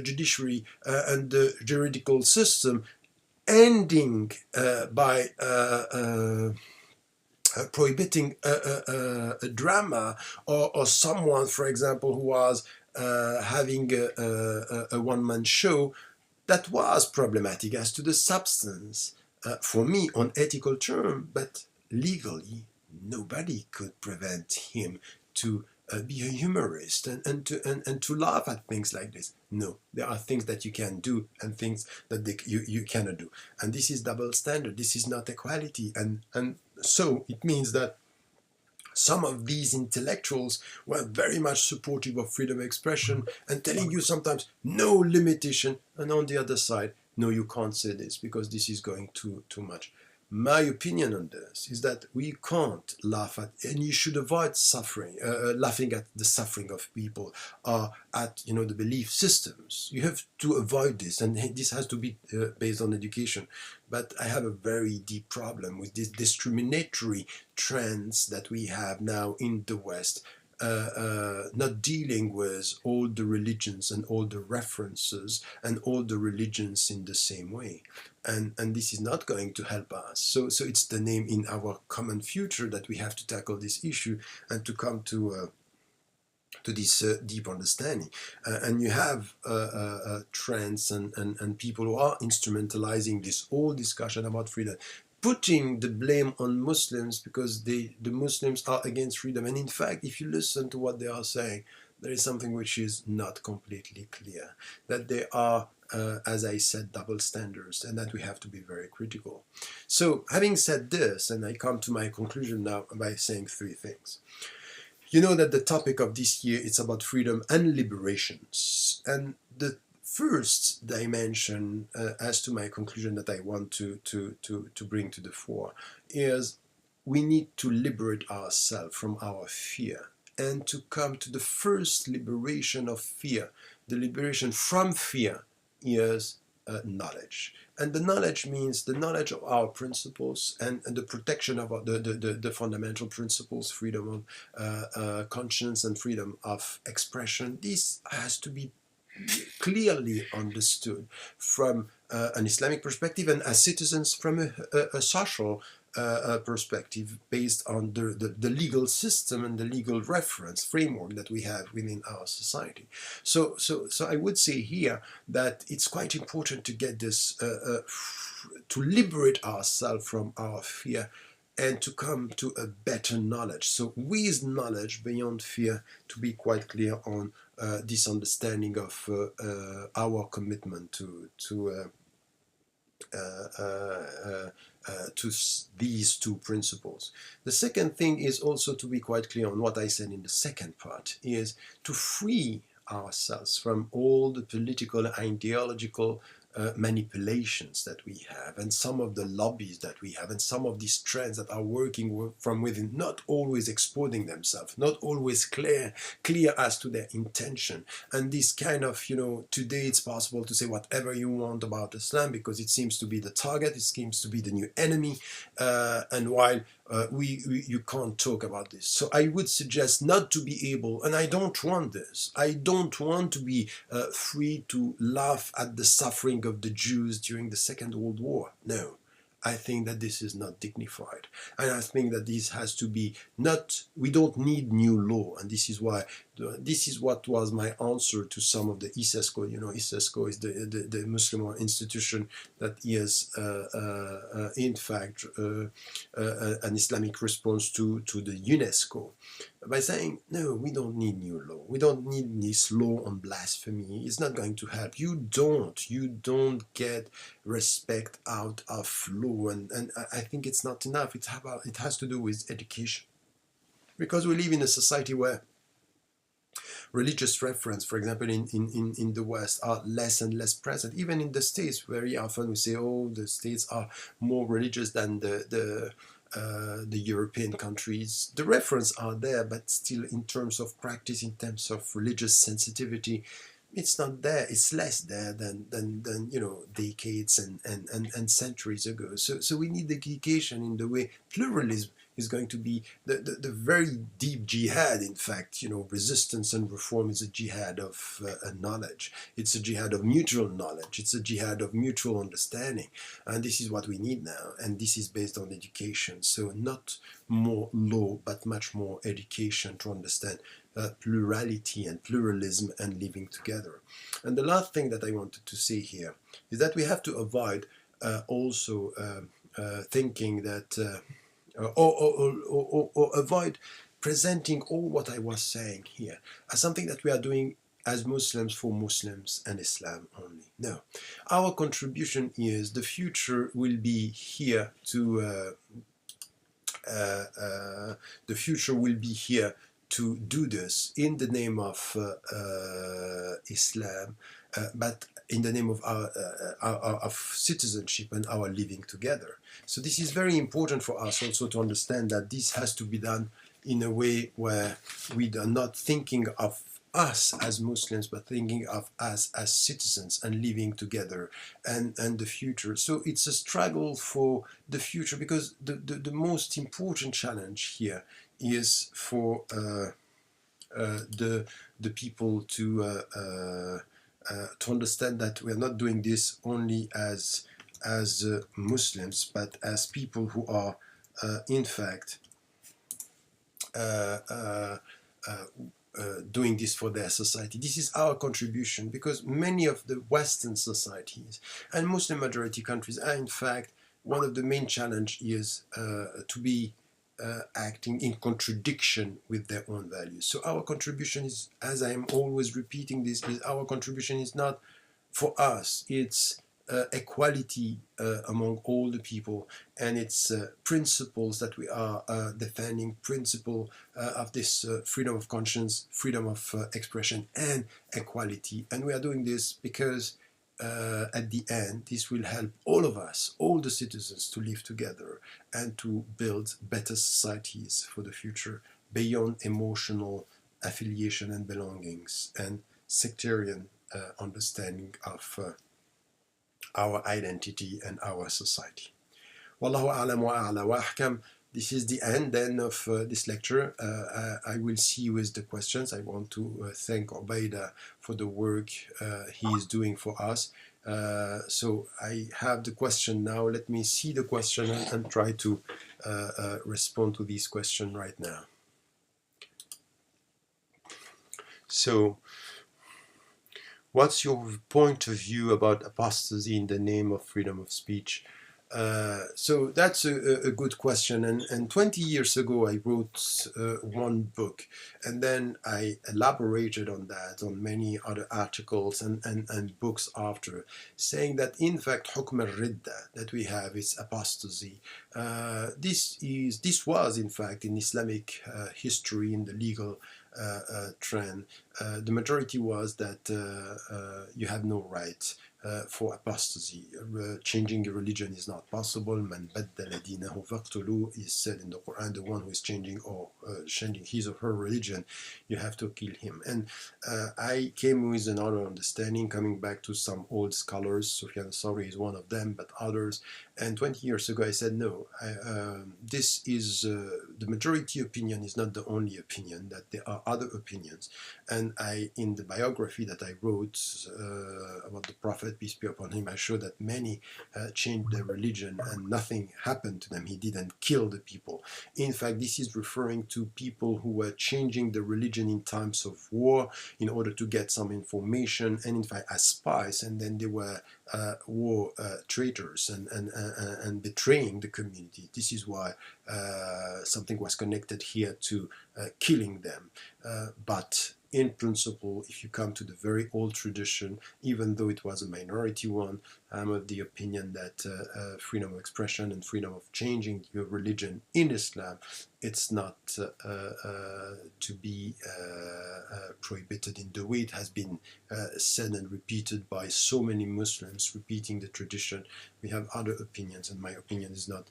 judiciary and the juridical system, ending by prohibiting a drama or someone, for example, who was having a one-man show that was problematic as to the substance. For me, on ethical terms, but legally, nobody could prevent him to be a humorist and to laugh at things like this. No, there are things that you can do and things that you cannot do. And this is double standard. This is not equality. And so it means that some of these intellectuals were very much supportive of freedom of expression and telling you sometimes no limitation. And on the other side, no, you can't say this because this is going too much. My opinion on this is that we can't laugh at, and you should avoid suffering, laughing at the suffering of people or at the belief systems. You have to avoid this, and this has to be based on education. But I have a very deep problem with these discriminatory trends that we have now in the West. Not dealing with all the religions and all the references and all the religions in the same way. And this is not going to help us. So it's the name in our common future that we have to tackle this issue and to come to this deep understanding. And you have trends and people who are instrumentalizing this whole discussion about freedom, putting the blame on Muslims because the Muslims are against freedom. And in fact, if you listen to what they are saying, there is something which is not completely clear, that they are, as I said, double standards, and that we have to be very critical. So having said this, and I come to my conclusion now by saying three things. You know that the topic of this year is about freedom and liberations. And the first dimension as to my conclusion that I want to bring to the fore is we need to liberate ourselves from our fear and to come to the first liberation of fear. The liberation from fear is knowledge. And the knowledge means the knowledge of our principles and the protection of the fundamental principles, freedom of conscience and freedom of expression. This has to be clearly understood from an Islamic perspective and as citizens from a social perspective based on the legal system and the legal reference framework that we have within our society. So I would say here that it's quite important to get this, to liberate ourselves from our fear and to come to a better knowledge. So with knowledge beyond fear, to be quite clear on this understanding of our commitment to these two principles. The second thing is also to be quite clear on what I said in the second part, is to free ourselves from all the political, ideological manipulations that we have, and some of the lobbies that we have, and some of these trends that are working from within, not always exposing themselves, not always clear as to their intention. And this kind of, today it's possible to say whatever you want about Islam because it seems to be the target, it seems to be the new enemy, and while you can't talk about this. So I would suggest not to be able, and I don't want this, I don't want to be free to laugh at the suffering of the Jews during the Second World War. No, I think that this is not dignified. And I think that this has to be not, we don't need new law. And this is why, this is what was my answer to some of the ISESCO. ISESCO is the Muslim institution that is, in fact, an Islamic response to the UNESCO. By saying, no, we don't need new law. We don't need this law on blasphemy. It's not going to help. You don't get respect out of law. And I think it's not enough. It has to do with education. Because we live in a society where religious reference, for example, in the West, are less and less present. Even in the States, very often we say, oh, the States are more religious than the European countries. The references are there, but still in terms of practice, in terms of religious sensitivity, it's not there. It's less there than decades and centuries ago. So we need education in the way pluralism is going to be the very deep jihad. In fact, resistance and reform is a jihad of knowledge. It's a jihad of mutual knowledge. It's a jihad of mutual understanding. And this is what we need now. And this is based on education. So not more law, but much more education to understand plurality and pluralism and living together. And the last thing that I wanted to say here is that we have to avoid also thinking that or avoid presenting all what I was saying here as something that we are doing as Muslims for Muslims and Islam only. No, our contribution is the future will be here to the future will be here to do this in the name of Islam, but in the name of our of citizenship and our living together. So this is very important for us also to understand that this has to be done in a way where we are not thinking of us as Muslims, but thinking of us as citizens and living together and the future. So it's a struggle for the future, because the most important challenge here is for the people to understand that we are not doing this only as Muslims, but as people who are in fact doing this for their society. This is our contribution, because many of the Western societies and Muslim majority countries are in fact, one of the main challenge is to be acting in contradiction with their own values. So our contribution is, as I am always repeating this, is our contribution is not for us, it's equality among all the people, and it's principles that we are defending, principle of this freedom of conscience, freedom of expression, and equality. And we are doing this because at the end, this will help all of us, all the citizens, to live together and to build better societies for the future beyond emotional affiliation and belongings and sectarian understanding of our identity and our society. Wallahu a'lam wa a'la wa ahkam. this is the end then of this lecture. I will see you with the questions. I want to thank Obaida for the work he is doing for us. So I have the question now. Let me see the question and try to respond to this question right now. So, what's your point of view about apostasy in the name of freedom of speech? So that's a good question. And 20 years ago, I wrote one book, and then I elaborated on that, on many other articles and books after, saying that in fact, hukm al-ridda that we have is apostasy. This was in fact in Islamic history, in the legal trend, the majority was that you have no right for apostasy. Changing your religion is not possible. Man baddala dinahu faqtulu is said in the Quran. The one who is changing or changing his or her religion, you have to kill him. And I came with another understanding, coming back to some old scholars. Sufyan al-Thawri is one of them, but others. And 20 years ago, I said no. This is the majority opinion is not the only opinion. That there are other opinions. And in the biography that I wrote about the Prophet, peace be upon him, I showed that many changed their religion and nothing happened to them. He didn't kill the people. In fact, this is referring to people who were changing the religion in times of war in order to get some information, and in fact as spies, and then they were war traitors and betraying the community. This is why something was connected here to killing them. But in principle, if you come to the very old tradition, even though it was a minority one, I'm of the opinion that freedom of expression and freedom of changing your religion in Islam, it's not to be prohibited in the way it has been said and repeated by so many Muslims, repeating the tradition. We have other opinions, and my opinion is not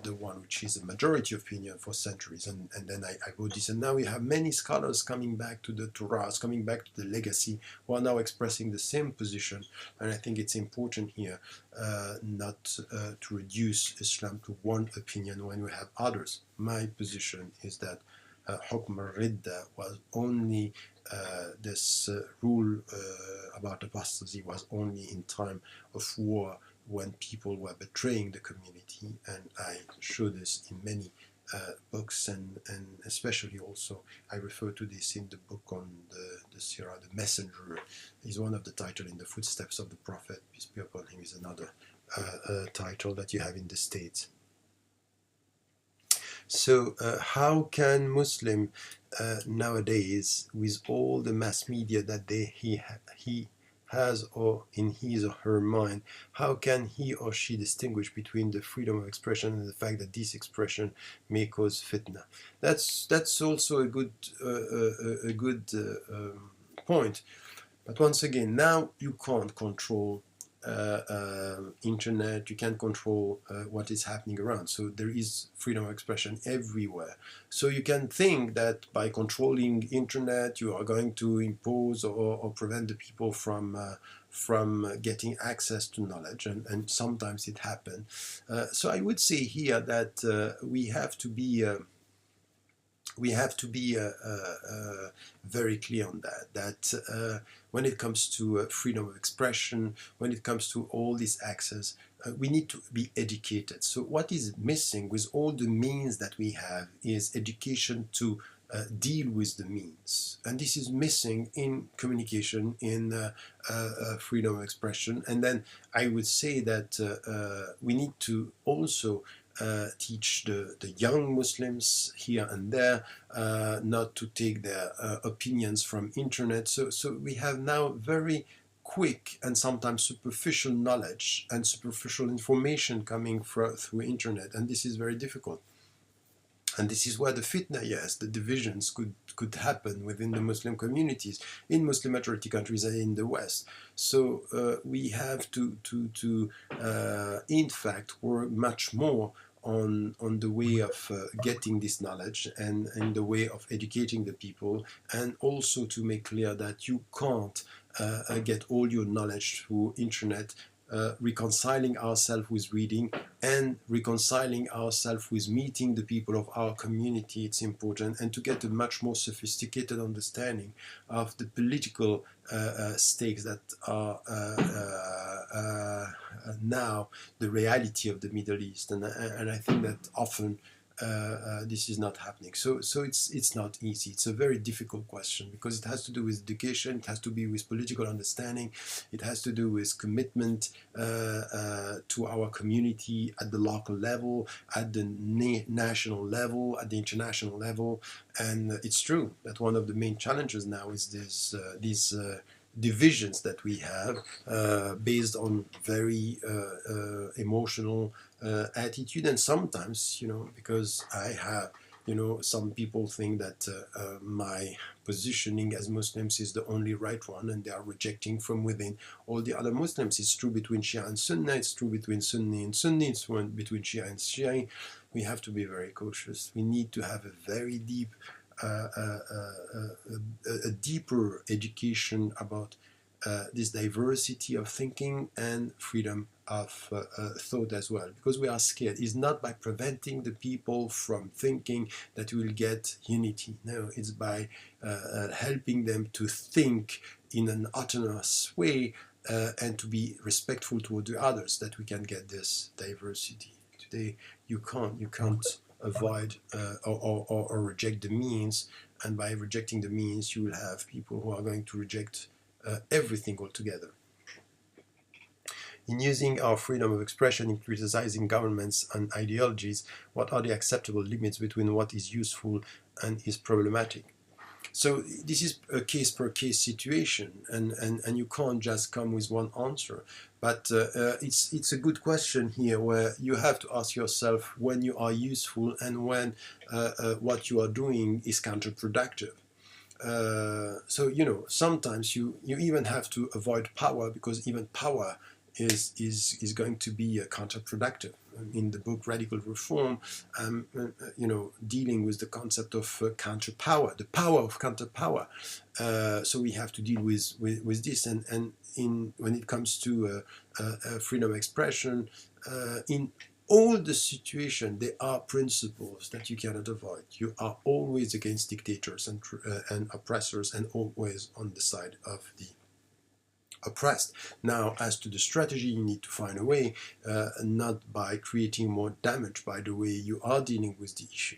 the one which is a majority opinion for centuries. And then I wrote this, and now we have many scholars coming back to the Torah, coming back to the legacy, who are now expressing the same position. And I think it's important here not to reduce Islam to one opinion when we have others. My position is that hukm al-ridda was only this rule about apostasy was only in time of war, when people were betraying the community, and I show this in many books, and especially also I refer to this in the book on the Sirah, the Messenger is one of the titles. In the Footsteps of the Prophet, peace be upon him, is another title that you have in the States. So how can Muslim nowadays, with all the mass media that he has or in his or her mind, how can he or she distinguish between the freedom of expression and the fact that this expression may cause fitna? That's also a good point. But once again, now you can't control internet, you can't control what is happening around. So there is freedom of expression everywhere. So you can think that by controlling internet, you are going to impose or prevent the people from getting access to knowledge, and sometimes it happens. So I would say here that we have to be very clear on that when it comes to freedom of expression, when it comes to all this access, we need to be educated. So what is missing with all the means that we have is education to deal with the means. And this is missing in communication, in freedom of expression. And then I would say that we need to also teach the young Muslims here and there not to take their opinions from internet. So we have now very quick and sometimes superficial knowledge and superficial information coming through internet, and this is very difficult. And this is where the fitna, yes, the divisions could happen within the Muslim communities in Muslim majority countries and in the West. So we have to in fact, work much more on the way of getting this knowledge and in the way of educating the people, and also to make clear that you can't get all your knowledge through internet reconciling ourselves with reading and reconciling ourselves with meeting the people of our community. It's important, and to get a much more sophisticated understanding of the political stakes that are now the reality of the Middle East, and I think that often this is not happening. So it's not easy. It's a very difficult question because it has to do with education, it has to do with political understanding, it has to do with commitment to our community at the local level, at the national level, at the international level. And it's true that one of the main challenges now is these divisions that we have based on very emotional attitude, and sometimes, because I have, some people think that my positioning as Muslims is the only right one, and they are rejecting from within all the other Muslims. It's true between Shia and Sunni, it's true between Sunni and Sunni, it's true between Shia and Shia. We have to be very cautious. We need to have a very deep a deeper education about this diversity of thinking and freedom of thought as well, because we are scared. It's not by preventing the people from thinking that we will get unity. No, it's by helping them to think in an autonomous way and to be respectful toward the others that we can get this diversity. Today, you can't avoid or reject the means, and by rejecting the means, you will have people who are going to reject everything altogether. In using our freedom of expression in criticizing governments and ideologies, what are the acceptable limits between what is useful and is problematic? So this is a case-per-case situation, and you can't just come with one answer. But it's a good question here, where you have to ask yourself when you are useful and when what you are doing is counterproductive. So sometimes you even have to avoid power, because even power is going to be counterproductive. In the book Radical Reform, dealing with the concept of counterpower, the power of counterpower. So we have to deal with this, and when it comes to freedom of expression, in all the situation, there are principles that you cannot avoid. You are always against dictators and oppressors, and always on the side of the oppressed. Now, as to the strategy, you need to find a way, not by creating more damage by the way you are dealing with the issue,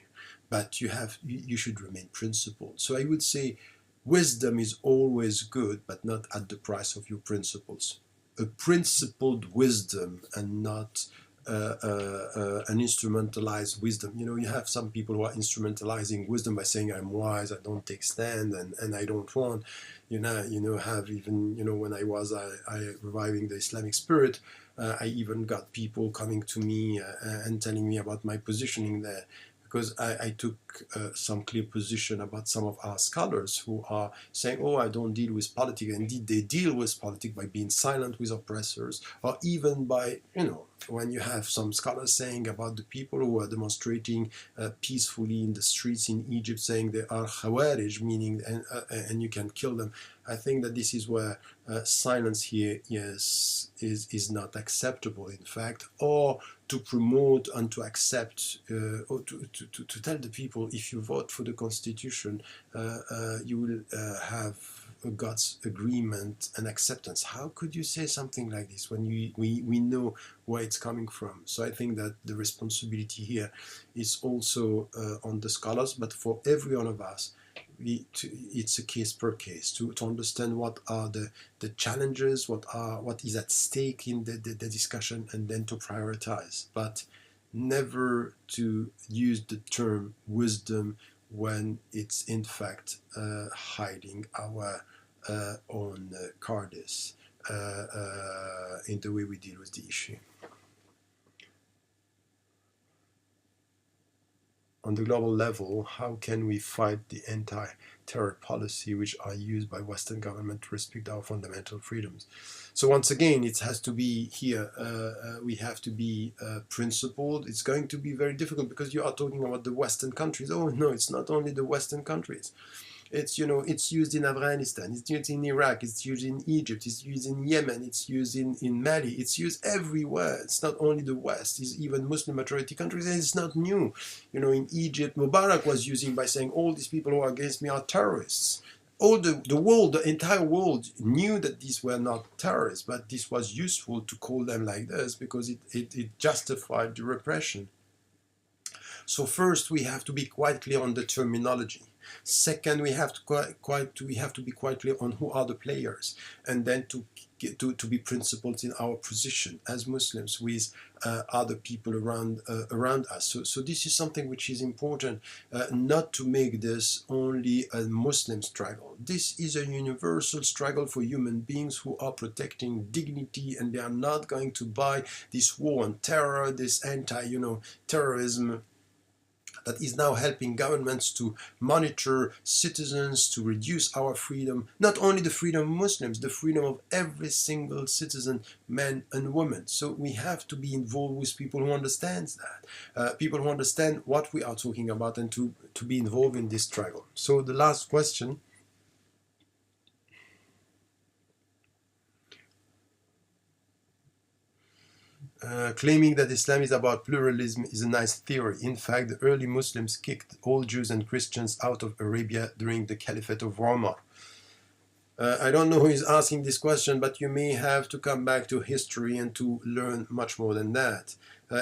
but you should remain principled. So I would say wisdom is always good, but not at the price of your principles. A principled wisdom, and not an instrumentalized wisdom. You have some people who are instrumentalizing wisdom by saying, I'm wise, I don't take stand, and I don't want. Have even, when I was reviving the Islamic spirit, I even got people coming to me and telling me about my positioning there, because I took some clear position about some of our scholars who are saying, oh, I don't deal with politics. Indeed, they deal with politics by being silent with oppressors, or even by, when you have some scholars saying about the people who are demonstrating peacefully in the streets in Egypt, saying they are Khawarij, meaning, and you can kill them. I think that this is where silence here is not acceptable, in fact, or to promote and to accept, or to tell the people, if you vote for the Constitution, you will have God's agreement and acceptance. How could you say something like this when we know where it's coming from? So I think that the responsibility here is also on the scholars, but for every one of us, it's a case per case to understand what are the challenges, what is at stake in the discussion, and then to prioritize, but never to use the term wisdom when it's in fact hiding our own cowardice in the way we deal with the issue. On the global level, how can we fight the anti-terror policy which are used by Western government to restrict our fundamental freedoms? So once again, it has to be here, we have to be principled. It's going to be very difficult because you are talking about the Western countries. Oh no, it's not only the Western countries. It's used in Afghanistan, it's used in Iraq, it's used in Egypt, it's used in Yemen, it's used in Mali, it's used everywhere. It's not only the West, it's even Muslim majority countries, and it's not new. In Egypt, Mubarak was using by saying all these people who are against me are terrorists. All the world, the entire world knew that these were not terrorists, but this was useful to call them like this because it justified the repression. So first, we have to be quite clear on the terminology. Second, we have to be quite clear on who are the players, and then to be principled in our position as Muslims with other people around us. So this is something which is important, not to make this only a Muslim struggle. This is a universal struggle for human beings who are protecting dignity, and they are not going to buy this war on terror, this anti-terrorism that is now helping governments to monitor citizens, to reduce our freedom, not only the freedom of Muslims, the freedom of every single citizen, man and woman. So we have to be involved with people who understand that, people who understand what we are talking about, and to be involved in this struggle. So the last question. Claiming that Islam is about pluralism is a nice theory. In fact, the early Muslims kicked all Jews and Christians out of Arabia during the Caliphate of Roma. I don't know who is asking this question, but you may have to come back to history and to learn much more than that.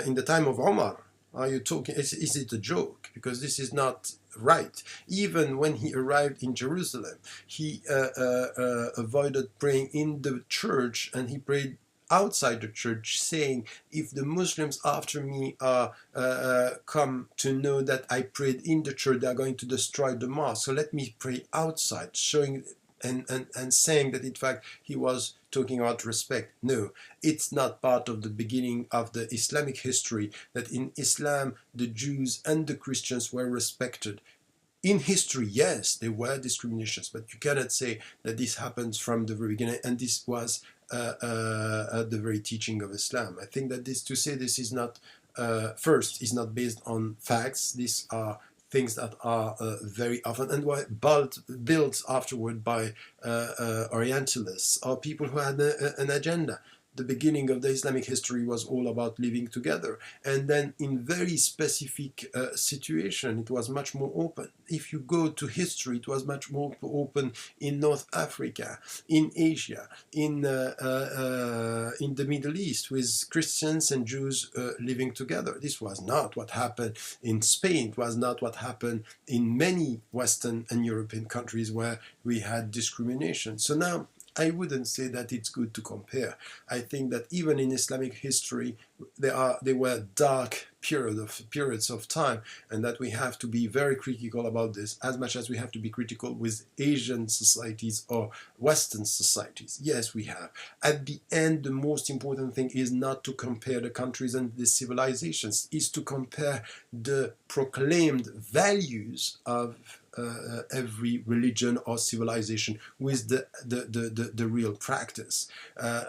In the time of Omar, are you talking? Is it a joke? Because this is not right. Even when he arrived in Jerusalem, he avoided praying in the church, and he prayed outside the church, saying, if the Muslims after me come to know that I prayed in the church, they are going to destroy the mosque. So let me pray outside, showing and saying that in fact he was talking about respect. No, it's not part of the beginning of the Islamic history that in Islam the Jews and the Christians were respected. In history, yes, there were discriminations, but you cannot say that this happens from the very beginning, and this was the very teaching of Islam. I think that this, to say this is not, first, is not based on facts. These are things that are very often, and were built afterward by Orientalists, or people who had an agenda. The beginning of the Islamic history was all about living together, and then in very specific situation it was much more open. If you go to history, it was much more open in North Africa, in Asia, in the Middle East, with Christians and Jews living together. This was not what happened in Spain. It was not what happened in many Western and European countries where we had discrimination. So now, I wouldn't say that it's good to compare. I think that even in Islamic history, there were dark periods of time, and that we have to be very critical about this, as much as we have to be critical with Asian societies or Western societies. Yes, we have. At the end, the most important thing is not to compare the countries and the civilizations, is to compare the proclaimed values of every religion or civilization with the real practice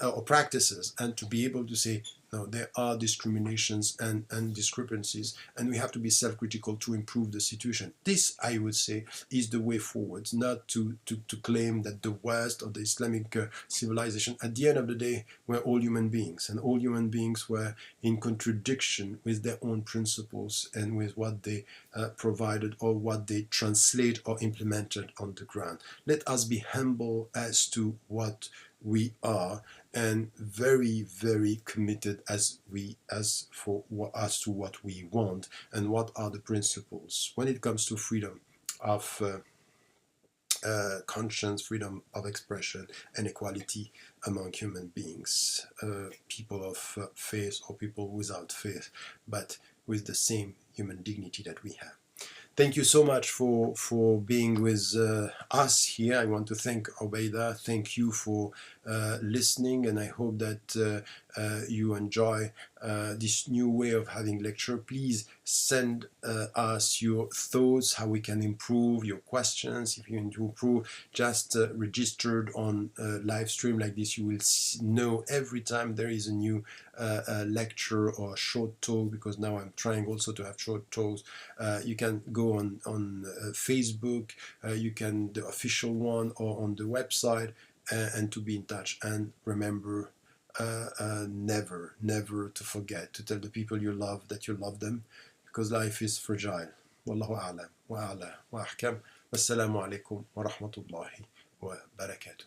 or practices, and to be able to say, no, there are discriminations and discrepancies, and we have to be self-critical to improve the situation. This, I would say, is the way forward, not to claim that the West or the Islamic civilization, at the end of the day, were all human beings, and all human beings were in contradiction with their own principles and with what they provided or what they translate or implemented on the ground. Let us be humble as to what we are, and very, very committed as to what we want and what are the principles when it comes to freedom of conscience, freedom of expression, and equality among human beings, people of faith or people without faith, but with the same human dignity that we have. Thank you so much for being with us here. I want to thank Obeida. Thank you for listening, and I hope that you enjoy this new way of having lecture, please send us your thoughts, how we can improve, your questions. If you want to improve, just registered on live stream like this. You will know every time there is a new lecture or short talk, because now I'm trying also to have short talks. You can go on Facebook, you can the official one, or on the website, and to be in touch. And remember, never to forget to tell the people you love that you love them, because life is fragile. Wallahu a'lam wa a'la wa ahkam. Wassalamu alaikum wa rahmatullahi wa barakatuh.